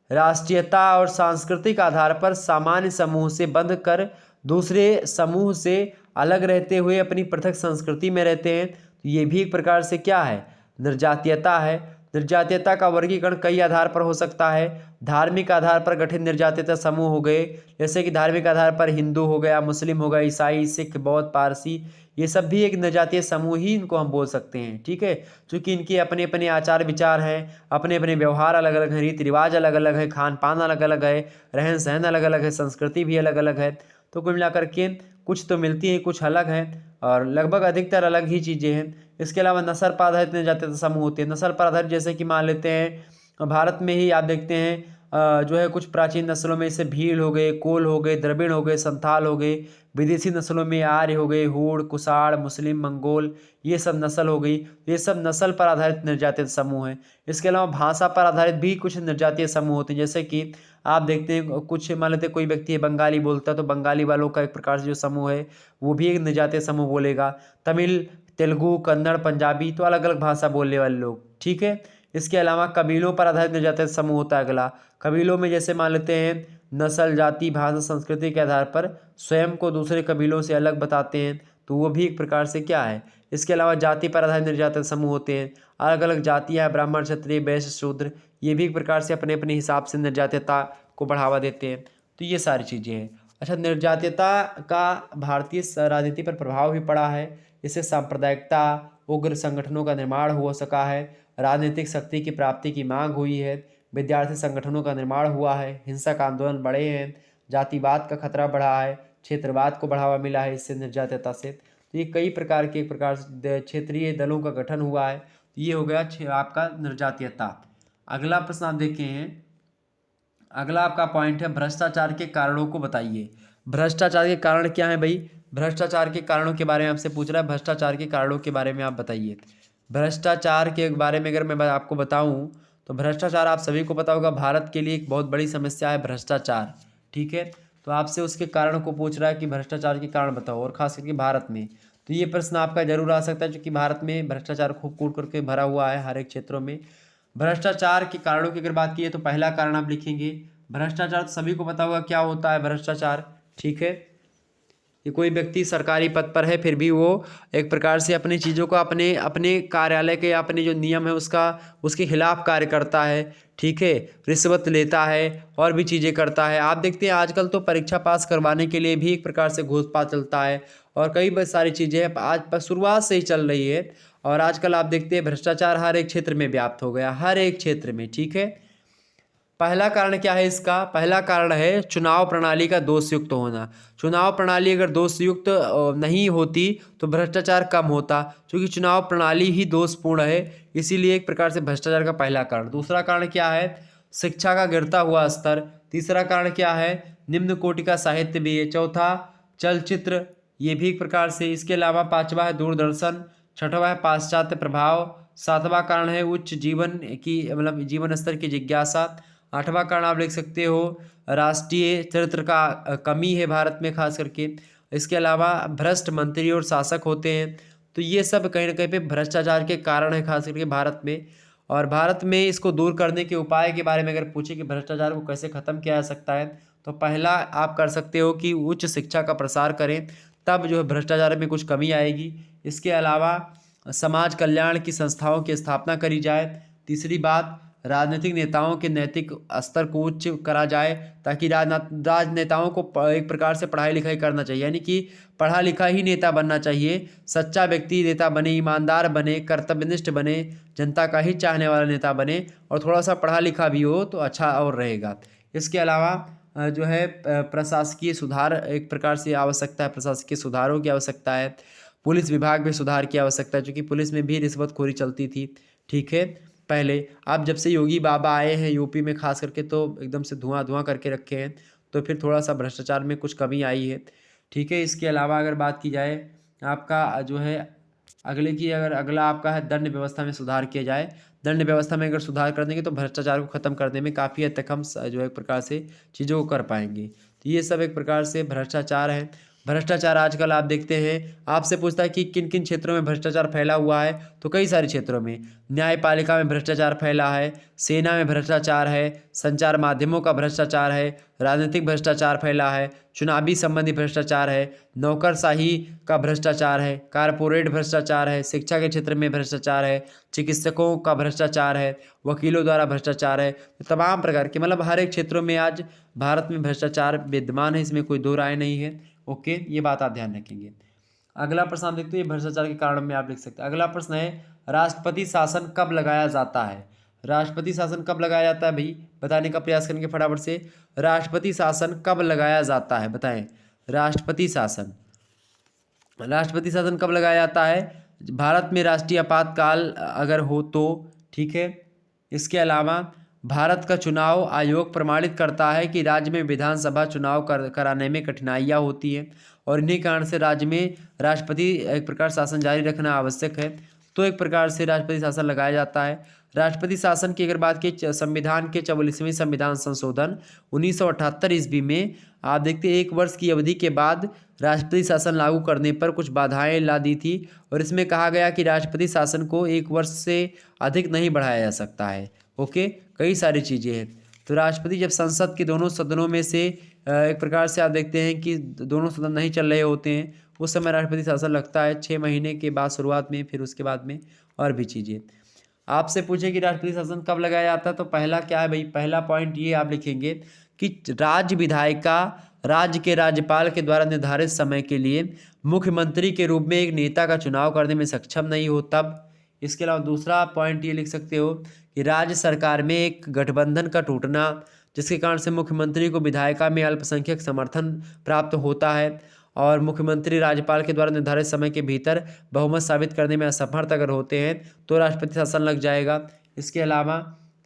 राष्ट्रीयता और सांस्कृतिक आधार पर सामान्य समूह से बंध कर दूसरे समूह से अलग रहते हुए अपनी पृथक संस्कृति में रहते हैं। तो ये भी एक प्रकार से क्या है, निर्जातीयता है। निर्जातीयता का वर्गीकरण कई आधार पर हो सकता है। धार्मिक आधार पर गठित निर्जातीयता समूह हो गए, जैसे कि धार्मिक आधार पर हिंदू हो गया, मुस्लिम हो गया, ईसाई, सिख, बौद्ध, पारसी, ये सब भी एक निर्जातीय समूह ही इनको हम बोल सकते हैं। ठीक है, क्योंकि इनके अपने अपने आचार विचार हैं, अपने अपने व्यवहार अलग अलग हैं, रीति रिवाज अलग अलग है, खान पान अलग अलग है, रहन सहन अलग अलग है, संस्कृति भी अलग अलग है। तो कुल मिलाकर के कुछ तो मिलती हैं, कुछ अलग हैं और लगभग अधिकतर अलग ही चीज़ें हैं। इसके अलावा नस्ल पर आधारित निर्जातीयता समूह होते हैं। नस्ल पर आधारित जैसे कि मान लेते हैं भारत में ही आप देखते हैं जो है कुछ प्राचीन नस्लों में जैसे भील हो गए, कोल हो गए, द्रविड़ हो गए, संथाल हो गए। विदेशी नस्लों में आर्य हो गए, हूण, कुषाण, मुस्लिम, मंगोल, ये सब नस्ल हो गई। ये सब नस्ल पर आधारित निर्जातीय समूह हैं। इसके अलावा भाषा पर आधारित भी कुछ निर्जातीय समूह होते हैं, जैसे कि आप देखते हैं कुछ मान लेते हैं कोई व्यक्ति है बंगाली बोलता है तो बंगाली वालों का एक प्रकार से जो समूह है वो भी एक निर्जातीय समूह बोलेगा। तमिल, तेलुगु, कन्नड़, पंजाबी, तो अलग अलग भाषा बोलने वाले लोग, ठीक है। इसके अलावा कबीलों पर आधारित निर्जातीय समूह होता है अगला। कबीलों में जैसे मान लेते हैं नस्ल, जाति, भाषा, संस्कृति के आधार पर स्वयं को दूसरे कबीलों से अलग बताते हैं, तो वो भी एक प्रकार से क्या है। इसके अलावा जाति पर आधारित निर्जातीय समूह होते हैं। अलग अलग जातियाँ, ब्राह्मण, क्षत्रिय, वैश्य, शूद्र, ये भी एक प्रकार से अपने अपने हिसाब से निर्जातीयता को बढ़ावा देते हैं। तो ये सारी चीज़ें हैं। अच्छा, निर्जातीयता का भारतीय राजनीति पर प्रभाव भी पड़ा है। इससे सांप्रदायिकता, उग्र संगठनों का निर्माण हो सका है, राजनीतिक शक्ति की प्राप्ति की मांग हुई है, विद्यार्थी संगठनों का निर्माण हुआ है, हिंसक आंदोलन बढ़े हैं, जातिवाद का खतरा बढ़ा है, क्षेत्रवाद को बढ़ावा मिला है इससे निर्जातीयता से। तो ये कई प्रकार के एक प्रकार से क्षेत्रीय दलों का गठन हुआ है। तो ये हो गया आपका निर्जातीयता। अगला प्रश्न आप देखें हैं, अगला आपका पॉइंट है भ्रष्टाचार के कारणों को बताइए। भ्रष्टाचार के कारण क्या है भाई? भ्रष्टाचार के कारणों के बारे में आपसे पूछ रहा है, भ्रष्टाचार के कारणों के बारे में आप बताइए। भ्रष्टाचार के बारे में अगर मैं आपको बताऊं तो भ्रष्टाचार आप सभी को पता होगा, भारत के लिए एक बहुत बड़ी समस्या है भ्रष्टाचार, ठीक है। तो आपसे उसके कारण को पूछ रहा है कि भ्रष्टाचार के कारण बताओ, और खास करके भारत में। तो ये प्रश्न आपका जरूर आ सकता है, क्योंकि भारत में भ्रष्टाचार खूब कूट करके भरा हुआ है हर एक क्षेत्रों में। भ्रष्टाचार के कारणों की अगर बात की तो पहला कारण आप लिखेंगे भ्रष्टाचार। तो सभी को पता होगा क्या होता है भ्रष्टाचार, ठीक है। कि कोई व्यक्ति सरकारी पद पर है फिर भी वो एक प्रकार से अपनी चीज़ों को अपने अपने कार्यालय के या अपने जो नियम है उसके खिलाफ कार्य करता है, ठीक है। रिश्वत लेता है और भी चीज़ें करता है। आप देखते हैं आजकल तो परीक्षा पास करवाने के लिए भी एक प्रकार से घूस-पास चलता है, और कई बहुत सारी चीज़ें आज पर शुरुआत से ही चल रही है। और आजकल आप देखते हैं भ्रष्टाचार हर एक क्षेत्र में व्याप्त हो गया, हर एक क्षेत्र में, ठीक है। पहला कारण क्या है इसका? पहला कारण है चुनाव प्रणाली का दोषयुक्त होना। चुनाव प्रणाली अगर दोषयुक्त नहीं होती तो भ्रष्टाचार कम होता, क्योंकि चुनाव प्रणाली ही दोषपूर्ण है, इसीलिए एक प्रकार से भ्रष्टाचार का पहला कारण। दूसरा कारण क्या है? शिक्षा का गिरता हुआ स्तर। तीसरा कारण क्या है? निम्न कोटि का साहित्य भी है। चौथा चलचित्र, ये भी एक प्रकार से। इसके अलावा पांचवा है दूरदर्शन। छठवा है पाश्चात्य प्रभाव। सातवां कारण है उच्च जीवन की मतलब जीवन स्तर की जिज्ञासा। आठवां कारण आप लिख सकते हो राष्ट्रीय चरित्र का कमी है भारत में खास करके। इसके अलावा भ्रष्ट मंत्री और शासक होते हैं। तो ये सब कहीं ना कहीं पे भ्रष्टाचार के कारण है खास करके भारत में। और भारत में इसको दूर करने के उपाय के बारे में अगर पूछे कि भ्रष्टाचार को कैसे ख़त्म किया जा सकता है, तो पहला आप कर सकते हो कि उच्च शिक्षा का प्रसार करें, तब जो है भ्रष्टाचार में कुछ कमी आएगी। इसके अलावा समाज कल्याण की संस्थाओं की स्थापना करी जाए। तीसरी बात, राजनीतिक नेताओं के नैतिक स्तर को उच्च करा जाए, ताकि राजनेताओं को एक प्रकार से पढ़ाई लिखाई करना चाहिए, यानी कि पढ़ा लिखा ही नेता बनना चाहिए। सच्चा व्यक्ति नेता बने, ईमानदार बने, कर्तव्यनिष्ठ बने, जनता का ही चाहने वाला नेता बने, और थोड़ा सा पढ़ा लिखा भी हो तो अच्छा और रहेगा। इसके अलावा जो है प्रशासकीय सुधार एक प्रकार से आवश्यकता है, प्रशासकीय सुधारों की आवश्यकता है। पुलिस विभाग में सुधार की आवश्यकता है, क्योंकि पुलिस में भी रिश्वतखोरी चलती थी, ठीक है। पहले अब जब से योगी बाबा आए हैं यूपी में खास करके, तो एकदम से धुआं धुआं करके रखे हैं, तो फिर थोड़ा सा भ्रष्टाचार में कुछ कमी आई है, ठीक है। इसके अलावा अगर बात की जाए आपका जो है अगर अगला आपका है दंड व्यवस्था में सुधार किया जाए। दंड व्यवस्था में अगर सुधार कर देंगे तो भ्रष्टाचार को ख़त्म करने में काफ़ी हद तक हम जो है एक प्रकार से चीज़ों को कर पाएंगे। तो ये सब एक प्रकार से भ्रष्टाचार है। भ्रष्टाचार आजकल आप देखते हैं, आपसे पूछता है कि किन किन क्षेत्रों में भ्रष्टाचार फैला हुआ है, तो कई सारे क्षेत्रों में। न्यायपालिका में भ्रष्टाचार फैला है, सेना में भ्रष्टाचार है, संचार माध्यमों का भ्रष्टाचार है, राजनीतिक भ्रष्टाचार फैला है, चुनावी संबंधी भ्रष्टाचार है, नौकरशाही का भ्रष्टाचार है, कारपोरेट भ्रष्टाचार है, शिक्षा के क्षेत्र में भ्रष्टाचार है, चिकित्सकों का भ्रष्टाचार है, वकीलों द्वारा भ्रष्टाचार है। तो तमाम प्रकार के मतलब हर एक क्षेत्रों में आज भारत में भ्रष्टाचार विद्यमान है, इसमें कोई दो राय नहीं है। ओके, ये बात आप ध्यान रखेंगे। अगला प्रश्न आप देखते हैं भ्रष्टाचार के कारण में आप लिख सकते हैं। अगला प्रश्न है राष्ट्रपति शासन कब लगाया जाता है? राष्ट्रपति शासन कब लगाया जाता है भाई? बताने का प्रयास करेंगे फटाफट से। राष्ट्रपति शासन कब लगाया जाता है, बताएं। राष्ट्रपति शासन कब लगाया जाता है? भारत में राष्ट्रीय आपातकाल अगर हो तो, ठीक है। इसके अलावा भारत का चुनाव आयोग प्रमाणित करता है कि राज्य में विधानसभा चुनाव कराने में कठिनाइयाँ होती हैं और इन्हीं कारण से राज्य में राष्ट्रपति एक प्रकार शासन जारी रखना आवश्यक है। तो एक प्रकार से राष्ट्रपति शासन लगाया जाता है। राष्ट्रपति शासन की अगर बात की संविधान के 44वें संविधान संशोधन 1978 ईस्वी में आप देखते हैं 1 वर्ष की अवधि के बाद राष्ट्रपति शासन लागू करने पर कुछ बाधाएं ला दी थी और इसमें कहा गया कि राष्ट्रपति शासन को 1 वर्ष से अधिक नहीं बढ़ाया जा सकता है। ओके, कई सारी चीज़ें हैं। तो राष्ट्रपति जब संसद के दोनों सदनों में से एक प्रकार से आप देखते हैं कि दोनों सदन नहीं चल रहे होते हैं, उस समय राष्ट्रपति शासन लगता है 6 महीने के बाद शुरुआत में, फिर उसके बाद में और भी चीज़ें। आपसे पूछे कि राष्ट्रपति शासन कब लगाया जाता है, तो पहला क्या है भाई, पहला पॉइंट ये आप लिखेंगे कि राज्य विधायिका राज्य के राज्यपाल के द्वारा निर्धारित समय के लिए मुख्यमंत्री के रूप में एक नेता का चुनाव करने में सक्षम नहीं हो तब। इसके अलावा दूसरा पॉइंट ये लिख सकते हो कि राज्य सरकार में एक गठबंधन का टूटना जिसके कारण से मुख्यमंत्री को विधायिका में अल्पसंख्यक समर्थन प्राप्त होता है और मुख्यमंत्री राज्यपाल के द्वारा निर्धारित समय के भीतर बहुमत साबित करने में असमर्थ अगर होते हैं तो राष्ट्रपति शासन लग जाएगा। इसके अलावा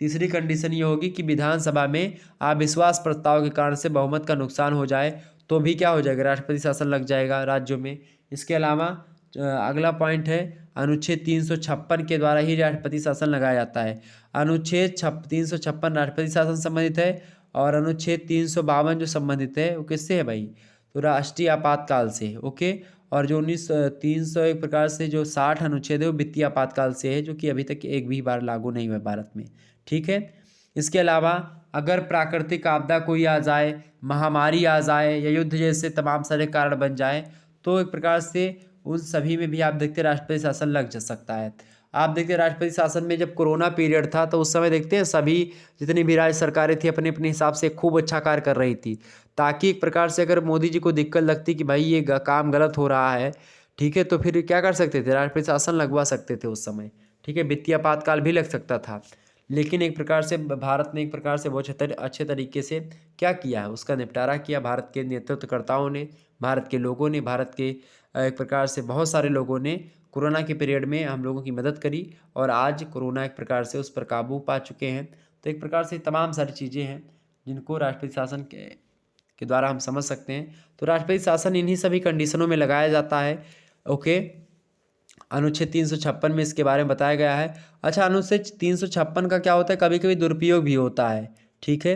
तीसरी कंडीशन ये होगी कि विधानसभा में अविश्वास प्रस्ताव के कारण से बहुमत का नुकसान हो जाए तो भी क्या हो जाएगा, राष्ट्रपति शासन लग जाएगा राज्यों में। इसके अलावा अगला पॉइंट है अनुच्छेद 356 के द्वारा ही राष्ट्रपति शासन लगाया जाता है। अनुच्छेद 356 राष्ट्रपति शासन संबंधित है और अनुच्छेद 352 जो संबंधित है वो किससे है भाई, तो राष्ट्रीय आपातकाल से। ओके, और जो 300 एक प्रकार से जो 60 अनुच्छेद है वो वित्तीय आपातकाल से है जो कि अभी तक एक भी बार लागू नहीं हुआ भारत में। ठीक है, इसके अलावा अगर प्राकृतिक आपदा कोई आ जाए, महामारी आ जाए या युद्ध जैसे तमाम सारे कारण बन जाए तो एक प्रकार से उन सभी में भी आप देखते हैं राष्ट्रपति शासन लग जा सकता है। आप देखते हैं राष्ट्रपति शासन में जब कोरोना पीरियड था तो उस समय देखते हैं सभी जितनी भी राज्य सरकारें थी अपने अपने हिसाब से खूब अच्छा कार्य कर रही थी ताकि एक प्रकार से अगर मोदी जी को दिक्कत लगती कि भाई ये काम गलत हो रहा है, ठीक है, तो फिर क्या कर सकते थे, राष्ट्रपति शासन लगवा सकते थे उस समय। ठीक है, वित्तीय आपातकाल भी लग सकता था, लेकिन एक प्रकार से भारत ने एक प्रकार से बहुत अच्छे तरीके से क्या किया है उसका निपटारा किया। भारत के नेतृत्वकर्ताओं ने, भारत के लोगों ने, भारत के एक प्रकार से बहुत सारे लोगों ने कोरोना के पीरियड में हम लोगों की मदद करी और आज कोरोना एक प्रकार से उस पर काबू पा चुके हैं। तो एक प्रकार से तमाम सारी चीज़ें हैं जिनको राष्ट्रपति शासन के द्वारा हम समझ सकते हैं। तो राष्ट्रपति शासन इन्हीं सभी कंडीशनों में लगाया जाता है। ओके, अनुच्छेद 356 में इसके बारे में बताया गया है। अच्छा, अनुच्छेद 356 का क्या होता है, कभी कभी दुरुपयोग भी होता है। ठीक है,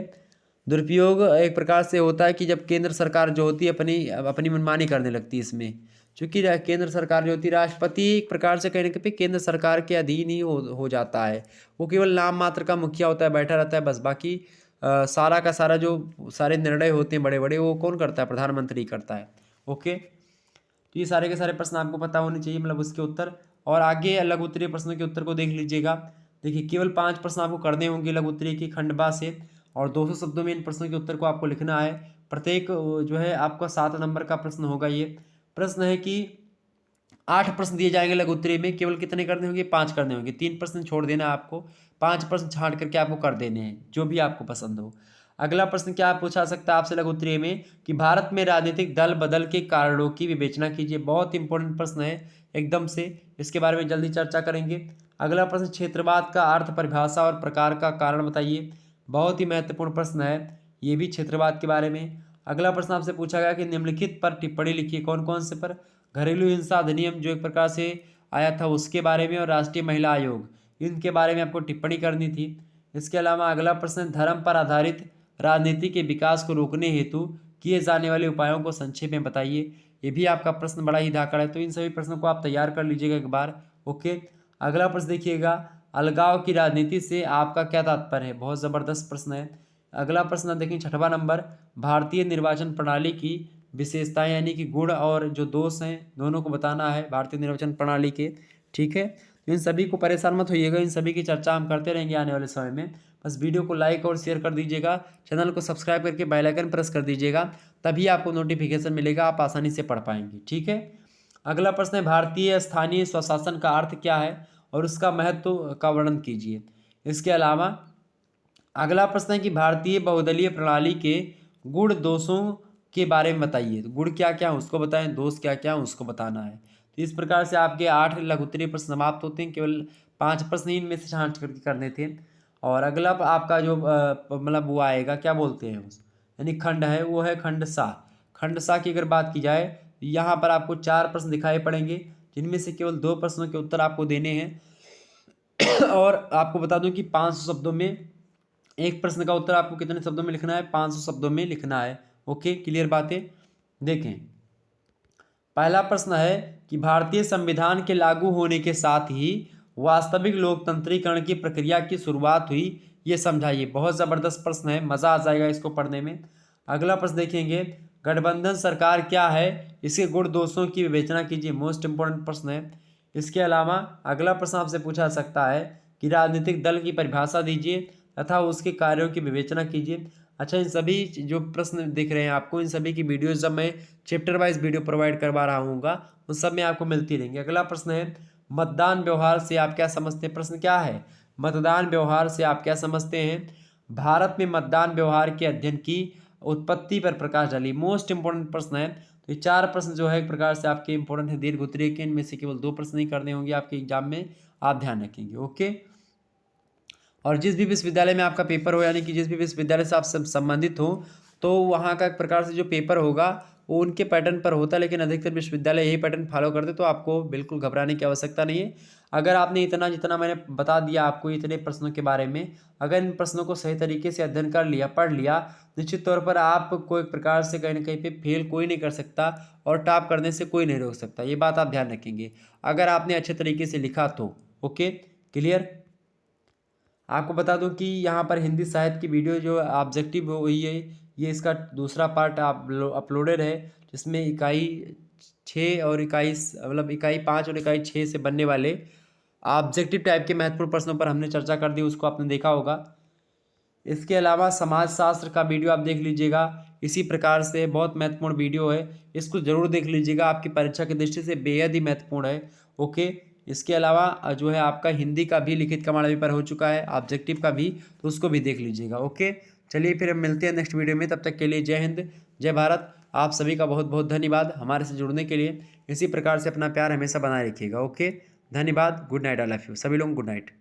दुरुपयोग एक प्रकार से होता है कि जब केंद्र सरकार जो होती है अपनी अपनी मनमानी करने लगती है इसमें, क्योंकि केंद्र सरकार जो होती है राष्ट्रपति एक प्रकार से कहने के केंद्र सरकार के अधीन ही हो जाता है। वो केवल नाम मात्र का मुखिया होता है, बैठा रहता है बस, बाकी सारा का सारा जो सारे निर्णय होते हैं बड़े बड़े वो कौन करता है, प्रधानमंत्री करता है। ओके, तो ये सारे के सारे प्रश्न आपको पता होने चाहिए, मतलब उसके उत्तर। और आगे लघु उत्तरीय प्रश्नों के उत्तर को देख लीजिएगा। देखिए केवल 5 प्रश्न आपको करने होंगे लघु उत्तरीय की खंडवा से और 200 शब्दों में इन प्रश्नों के उत्तर को आपको लिखना है। प्रत्येक जो है आपका 7 नंबर का प्रश्न होगा। ये प्रश्न है कि 8 प्रश्न दिए जाएंगे लघु उत्तरीय में, केवल कितने करने होंगे, 5 करने होंगे। 3 प्रश्न छोड़ देना आपको, 5 प्रश्न छांट करके आपको कर देने हैं जो भी आपको पसंद हो। अगला प्रश्न क्या पूछा सकता है आपसे लघु उत्तरीय में कि भारत में राजनीतिक दल बदल के कारणों की विवेचना कीजिए। बहुत इंपॉर्टेंट प्रश्न है एकदम से, इसके बारे में जल्दी चर्चा करेंगे। अगला प्रश्न क्षेत्रवाद का अर्थ, परिभाषा और प्रकार का कारण बताइए। बहुत ही महत्वपूर्ण प्रश्न है ये भी क्षेत्रवाद के बारे में। अगला प्रश्न आपसे पूछा गया कि निम्नलिखित पर टिप्पणी लिखिए। कौन कौन से पर, घरेलू हिंसा अधिनियम जो एक प्रकार से आया था उसके बारे में और राष्ट्रीय महिला आयोग, इनके बारे में आपको टिप्पणी करनी थी। इसके अलावा अगला प्रश्न धर्म पर आधारित राजनीति के विकास को रोकने हेतु किए जाने वाले उपायों को संक्षेप में बताइए। ये भी आपका प्रश्न बड़ा ही धाकड़ है, तो इन सभी प्रश्नों को आप तैयार कर लीजिएगा एक बार। ओके, अगला प्रश्न देखिएगा, अलगाव की राजनीति से आपका क्या तात्पर्य है। बहुत ज़बरदस्त प्रश्न है। अगला प्रश्न देखें 6वां नंबर, भारतीय निर्वाचन प्रणाली की विशेषताएं यानी कि गुण और जो दोष हैं दोनों को बताना है भारतीय निर्वाचन प्रणाली के। ठीक है, तो इन सभी को परेशान मत होइएगा, इन सभी की चर्चा हम करते रहेंगे आने वाले समय में। बस वीडियो को लाइक और शेयर कर दीजिएगा, चैनल को सब्सक्राइब करके बेल आइकन प्रेस कर दीजिएगा, तभी आपको नोटिफिकेशन मिलेगा, आप आसानी से पढ़ पाएंगे। ठीक है, अगला प्रश्न है भारतीय स्थानीय स्वशासन का अर्थ क्या है और उसका महत्व का वर्णन कीजिए। इसके अलावा अगला प्रश्न है कि भारतीय बहुदलीय प्रणाली के गुण दोषों के बारे में बताइए। तो गुण क्या क्या है उसको बताएं, दोष क्या क्या है उसको बताना है। तो इस प्रकार से आपके 8 लघु उत्तरीय प्रश्न समाप्त होते हैं, केवल 5 प्रश्न इनमें से छांट करके करने थे। और अगला आपका जो मतलब वो आएगा, क्या बोलते हैं उस, यानी खंड है, वो है खंड सा। खंड सा की अगर बात की जाए, यहाँ पर आपको 4 प्रश्न दिखाई पड़ेंगे, जिनमें से केवल 2 प्रश्नों के उत्तर आपको देने हैं। और आपको बता दूं कि 500 शब्दों में एक प्रश्न का उत्तर आपको कितने शब्दों में लिखना है, 500 शब्दों में लिखना है। ओके, क्लियर बातें। देखें, पहला प्रश्न है कि भारतीय संविधान के लागू होने के साथ ही वास्तविक लोकतंत्रीकरण की प्रक्रिया की शुरुआत हुई, ये समझाइए। बहुत ज़बरदस्त प्रश्न है, मज़ा आ जाएगा इसको पढ़ने में। अगला प्रश्न देखेंगे, गठबंधन सरकार क्या है, इसके गुण दोषों की विवेचना कीजिए। मोस्ट इंपॉर्टेंट प्रश्न है। इसके अलावा अगला प्रश्न आपसे पूछा सकता है कि राजनीतिक दल की परिभाषा दीजिए तथा उसके कार्यों की विवेचना कीजिए। अच्छा, इन सभी जो प्रश्न दिख रहे हैं आपको, इन सभी की वीडियोस जब मैं चैप्टर वाइज वीडियो प्रोवाइड करवा रहा हूँगा, उन सब में आपको मिलती रहेंगी। अगला प्रश्न है, मतदान व्यवहार से आप क्या समझते हैं। प्रश्न क्या है, मतदान व्यवहार से आप क्या समझते हैं। भारत में मतदान व्यवहार के अध्ययन की उत्पत्ति पर प्रकाश डाली। मोस्ट इंपॉर्टेंट प्रश्न है। तो ये 4 प्रश्न जो है एक प्रकार से आपके इंपॉर्टेंट है दीर्घ उत्तरीय के, इनमें से केवल 2 प्रश्न ही करने होंगे आपके एग्जाम में, आप ध्यान रखेंगे। ओके, और जिस भी विश्वविद्यालय में आपका पेपर हो, यानी कि जिस भी विश्वविद्यालय से आप संबंधित हो, तो वहाँ का एक प्रकार से जो पेपर होगा वो उनके पैटर्न पर होता है, लेकिन अधिकतर विश्वविद्यालय यही पैटर्न फॉलो करते, तो आपको बिल्कुल घबराने की आवश्यकता नहीं है। अगर आपने इतना जितना मैंने बता दिया आपको इतने प्रश्नों के बारे में, अगर इन प्रश्नों को सही तरीके से अध्ययन कर लिया, पढ़ लिया, निश्चित तौर पर आपको एक प्रकार से कहीं ना कहीं पे फेल कोई नहीं कर सकता और टॉप करने से कोई नहीं रोक सकता। ये बात आप ध्यान रखेंगे अगर आपने अच्छे तरीके से लिखा तो। Okay, clear. आपको बता दूं कि यहाँ पर हिंदी साहित्य की वीडियो जो ऑब्जेक्टिव हुई है, ये इसका दूसरा पार्ट अपलोडेड है, जिसमें इकाई 6 और इकाई मतलब इकाई 5 और इकाई 6 से बनने वाले ऑब्जेक्टिव टाइप के महत्वपूर्ण प्रश्नों पर हमने चर्चा कर दी, उसको आपने देखा होगा। इसके अलावा समाजशास्त्र का वीडियो आप देख लीजिएगा, इसी प्रकार से बहुत महत्वपूर्ण वीडियो है, इसको ज़रूर देख लीजिएगा, आपकी परीक्षा की दृष्टि से बेहद ही महत्वपूर्ण है। ओके, इसके अलावा जो है आपका हिंदी का भी लिखित कमांड पेपर हो चुका है, ऑब्जेक्टिव का भी, तो उसको भी देख लीजिएगा। ओके, चलिए फिर हम मिलते हैं नेक्स्ट वीडियो में, तब तक के लिए जय हिंद, जय भारत। आप सभी का बहुत बहुत धन्यवाद हमारे से जुड़ने के लिए। इसी प्रकार से अपना प्यार हमेशा बनाए रखिएगा। ओके, धन्यवाद, good night, I love you सभी लोग, गुड नाइट।